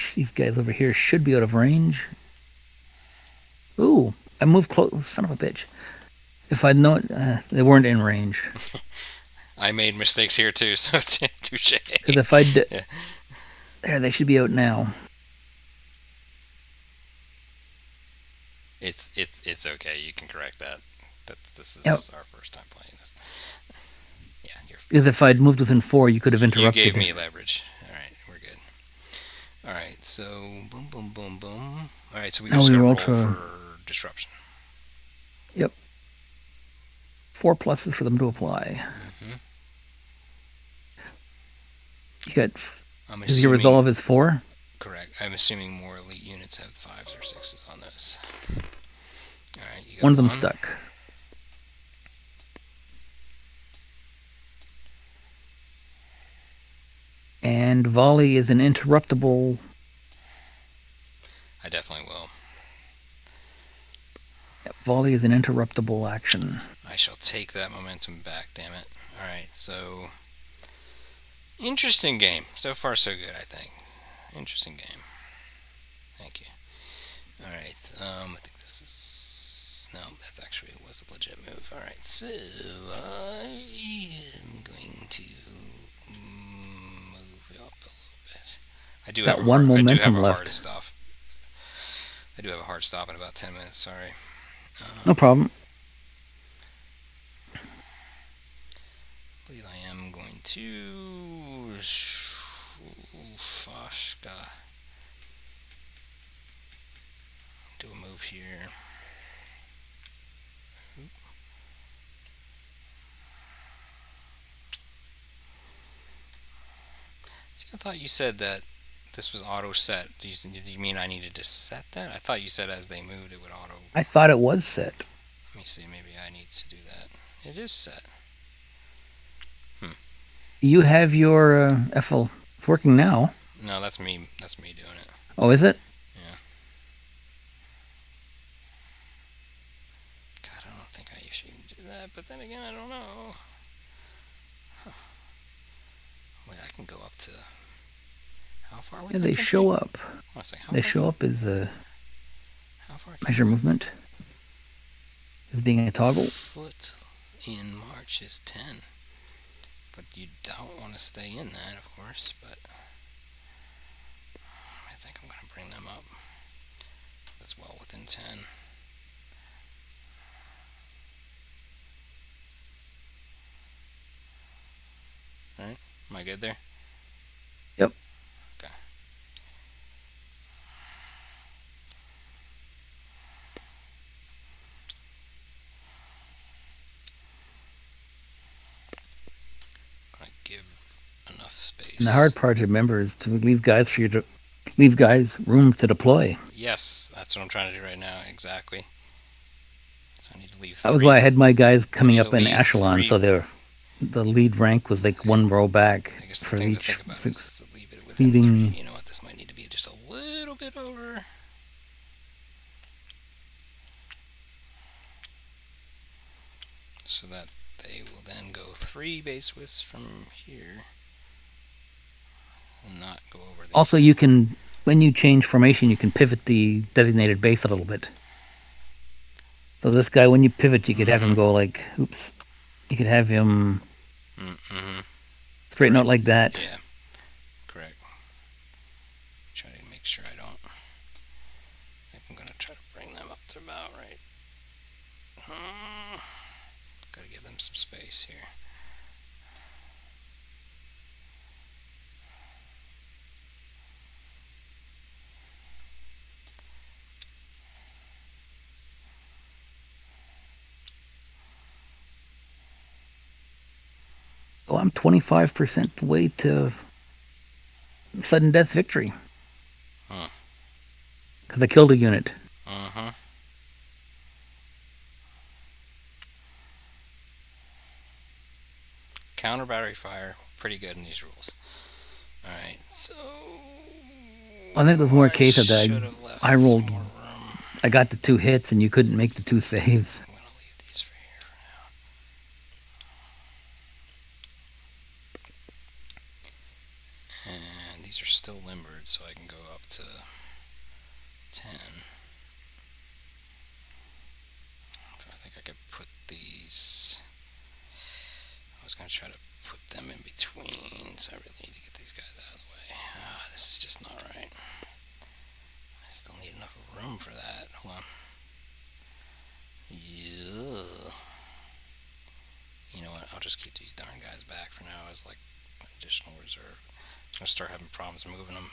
over here should be out of range. Ooh, I moved close. Son of a bitch. If I'd known, they weren't in range. I made mistakes here too, so touche. Because if I'd... Yeah. There, they should be out now. It's okay. You can correct that. This is our first time playing this. Yeah, because if I'd moved within 4, you could have interrupted. You gave me leverage. All right, we're good. All right, so boom, boom, boom, boom. All right, so we just got to roll for disruption. Yep. 4 pluses for them to apply. Mm-hmm. You got... Is your resolve is 4? Correct. I'm assuming more elite units have 5s or 6s on this. All right, you got one of them stuck. And volley is an interruptible. I definitely will. Yep, volley is an interruptible action. I shall take that momentum back, damn it. All right, so... Interesting game. So far, so good, I think. Interesting game. Thank you. Alright, I think this is... No, that's actually was a legit move. Alright, so I am going to move up a little bit. I do have one momentum left. I do have a hard stop in about 10 minutes, sorry. No problem. I believe I am going to... Fashka. Do a move here. See, I thought you said that this was auto set. Did you mean I needed to set that? I thought you said as they moved it would auto... I thought it was set. Let me see, maybe I need to do that. It is set. You have your FL... It's working now. No, that's me doing it. Oh, is it? Yeah. God, I don't think I should even do that, but then again, I don't know. Huh. Wait, I can go up to... How far would they show up. They show up as a measure movement. As being a toggle. Foot in March is 10. But you don't want to stay in that, of course, but... I think I'm going to bring them up. That's well within 10. Alright, am I good there? Yep. Okay. I give enough space. And the hard part to remember is to leave guys for you to... Leave guys room to deploy. Yes, that's what I'm trying to do right now, exactly. So I need to leave 3. That was why I had my guys coming up in echelon, so the lead rank was like one row back. I guess the for thing each to think about is to leave it within 3. You know what, this might need to be just a little bit over. So that they will then go 3 base widths from here. And not go over the... Also, you can... When you change formation, you can pivot the designated base a little bit. So this guy, when you pivot, you could have him go like, oops. You could have him straighten out like that. Yeah, correct. Try to make sure I don't... I think I'm going to try to bring them up to about right. Got to give them some space here. Oh, I'm 25% the way to sudden death victory. Huh. because I killed a unit. Uh-huh. Counter battery fire, pretty good in these rules. Alright, so... I think it was more a I case of should that have left I some rolled. more room. I got the 2 hits and you couldn't make the 2 saves. I'm gonna leave these for here for now. And these are still limbered, so I can go up to 10. So I think I could put these... I was gonna try to put them in between, so I really need to get these guys out of the way. This is just not right. I still need enough room for that. Hold on. Yeah. You know what? I'll just keep these darn guys back for now as like additional reserve. I'm gonna start having problems moving them.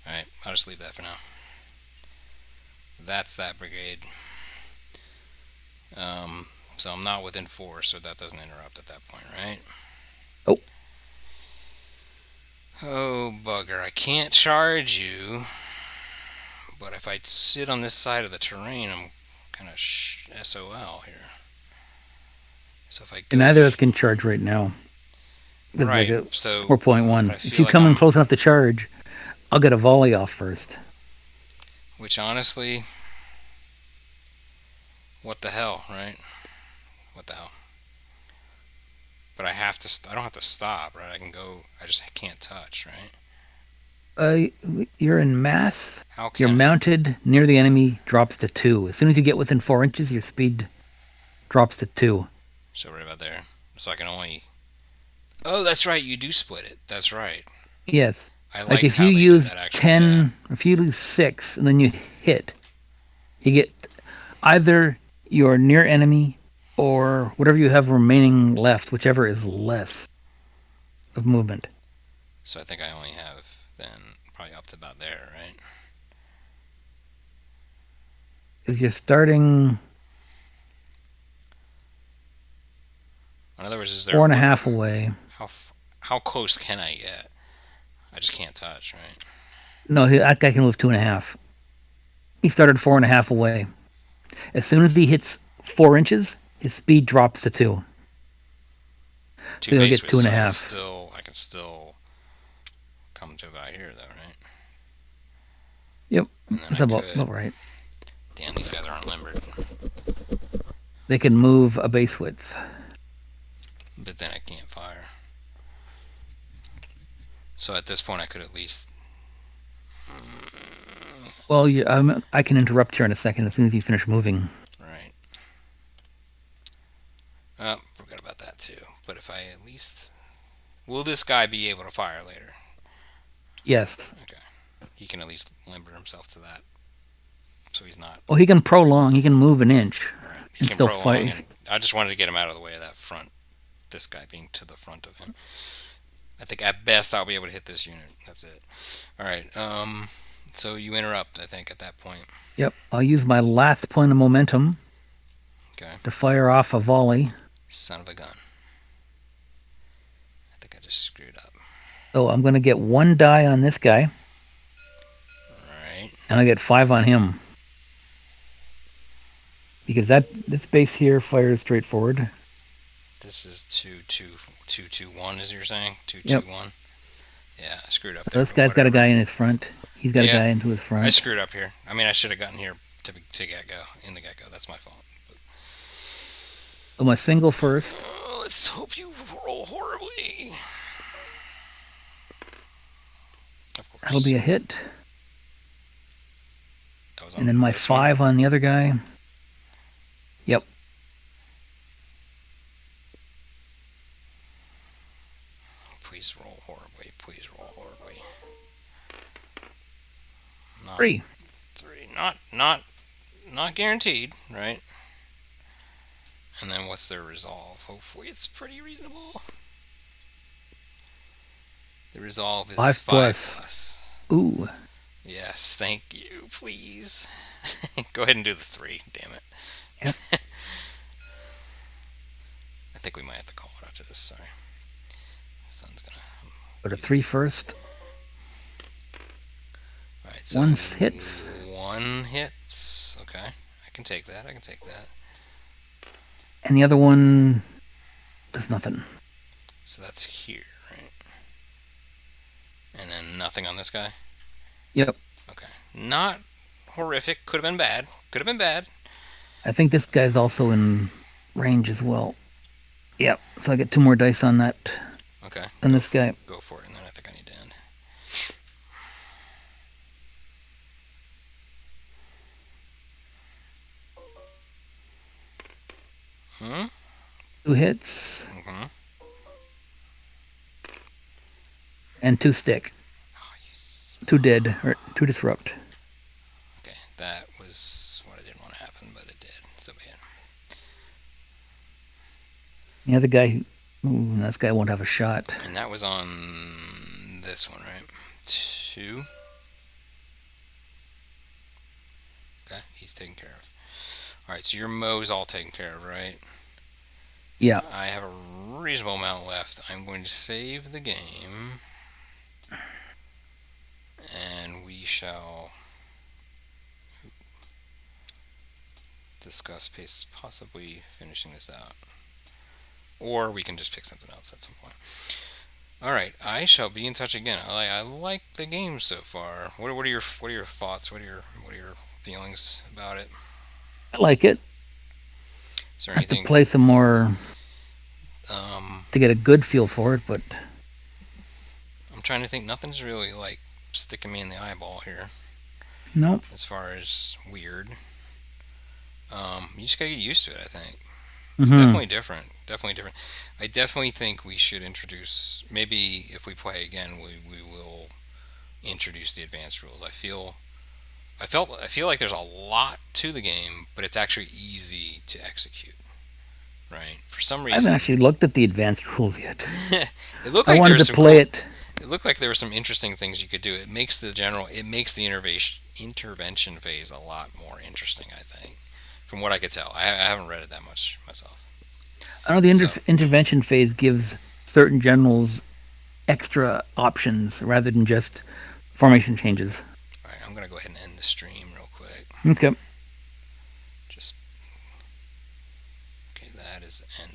Alright, I'll just leave that for now. That's that brigade. So I'm not within 4, so that doesn't interrupt at that point, right? Oh. Oh, bugger. I can't charge you. But if I sit on this side of the terrain, I'm kind of SOL here. So if I go... And neither of us can charge right now. Right, like so... 4.1. I If feel you like come in I'm- close enough to charge, I'll get a volley off first. Which honestly... What the hell, right? What the hell? But I have to... I don't have to stop, right? I can go... I just can't touch, right? You're in mass. How You're can... mounted near the enemy, drops to 2. As soon as you get within 4 inches, your speed drops to 2. So right about there. So I can only... Oh, that's right. You do split it. That's right. Yes. I Like liked if how you they use did that, actually. 10, if you lose 6, and then you hit, you get either your near enemy or whatever you have remaining left, whichever is less of movement. So I think I only have then probably up to about there, right? Because you're starting In other words, is there 4.5 away. How close can I get? I just can't touch, right? No, that guy can move 2.5. He started 4.5 away. As soon as he hits 4 inches, his speed drops to 2. Two So you'll base get widths, 2.5. I can still come to about here, though, right? Yep, And then that's about right. Damn, these guys aren't limbered. They can move a base width. But then I can't fire. So at this point, I could at least... Well, I can interrupt here in a second as soon as you finish moving. Right. Oh, forgot about that too. But if I at least... Will this guy be able to fire later? Yes. Okay. He can at least limber himself to that. So he's not... Well, he can prolong. He can move an inch. Right. He and can still prolong. fight. And I just wanted to get him out of the way of that front. This guy being to the front of him. I think at best I'll be able to hit this unit. That's it. Alright. So you interrupt, I think, at that point. Yep. I'll use my last point of momentum Okay. to fire off a volley. Son of a gun. I think I just screwed up. So I'm going to get 1 die on this guy. Alright. And I get 5 on him. Because this base here fires straight forward. This is 2-2-1, as you're saying? 2-2-1? Yep. Yeah, I screwed up So there. this guy's got a guy in his front. He's got a Yeah. guy into his front. I screwed up here. I mean, I should have gotten here to get-go, in the get-go. That's my fault. But... So my single first. Oh, let's hope you roll horribly. Of course. That'll be a hit. That was And then my 5 on the other guy. Yep. Please roll horribly. Please roll horribly. Not 3. 3. Not guaranteed, right? And then what's their resolve? Hopefully it's pretty reasonable. The resolve is 5 plus. Ooh. Yes, thank you, please. Go ahead and do the 3, damn it. Yep. I think we might have to call it after this, sorry. Sun's gonna... Put a 3 first. Alright, So One hits. one hits. Okay, I can take that. And the other one does nothing. So that's here, right? And then nothing on this guy. Yep. Okay, not horrific. Could have been bad. I think this guy's also in range as well. Yep. So I get 2 more dice on that. Okay. On this guy. Go for it, and then I think I need to end. Hmm? 2 hits. Mm-hmm. And 2 stick. Oh, 2 dead. Or 2 disrupt. Okay, that was what I didn't want to happen, but it did. So bad. The other guy, this guy won't have a shot. And that was on this one, right? 2. Okay, he's taken care of. Alright, so your Mo's all taken care of, right? Yeah. I have a reasonable amount left. I'm going to save the game. And we shall discuss possibly finishing this out. Or we can just pick something else at some point. Alright, I shall be in touch again. I like the game so far. What are your thoughts? What are your feelings about it? I like it. Is there I have anything to play some more to get a good feel for it, but I'm trying to think. Nothing's really like sticking me in the eyeball here. no. As far as weird, you just gotta get used to it. I think it's definitely different. I definitely think we should introduce. Maybe if we play again, we will introduce the advanced rules. I feel like there's a lot to the game, but it's actually easy to execute. Right? For some reason, I haven't actually looked at the advanced rules yet. it looked I like wanted to play it. It looked like there were some interesting things you could do. It makes the intervention phase a lot more interesting, I think, from what I could tell. I haven't read it that much myself. I know the intervention phase gives certain generals extra options rather than just formation changes. All right, I'm gonna go ahead and end the stream real quick. Okay. Okay, that is end.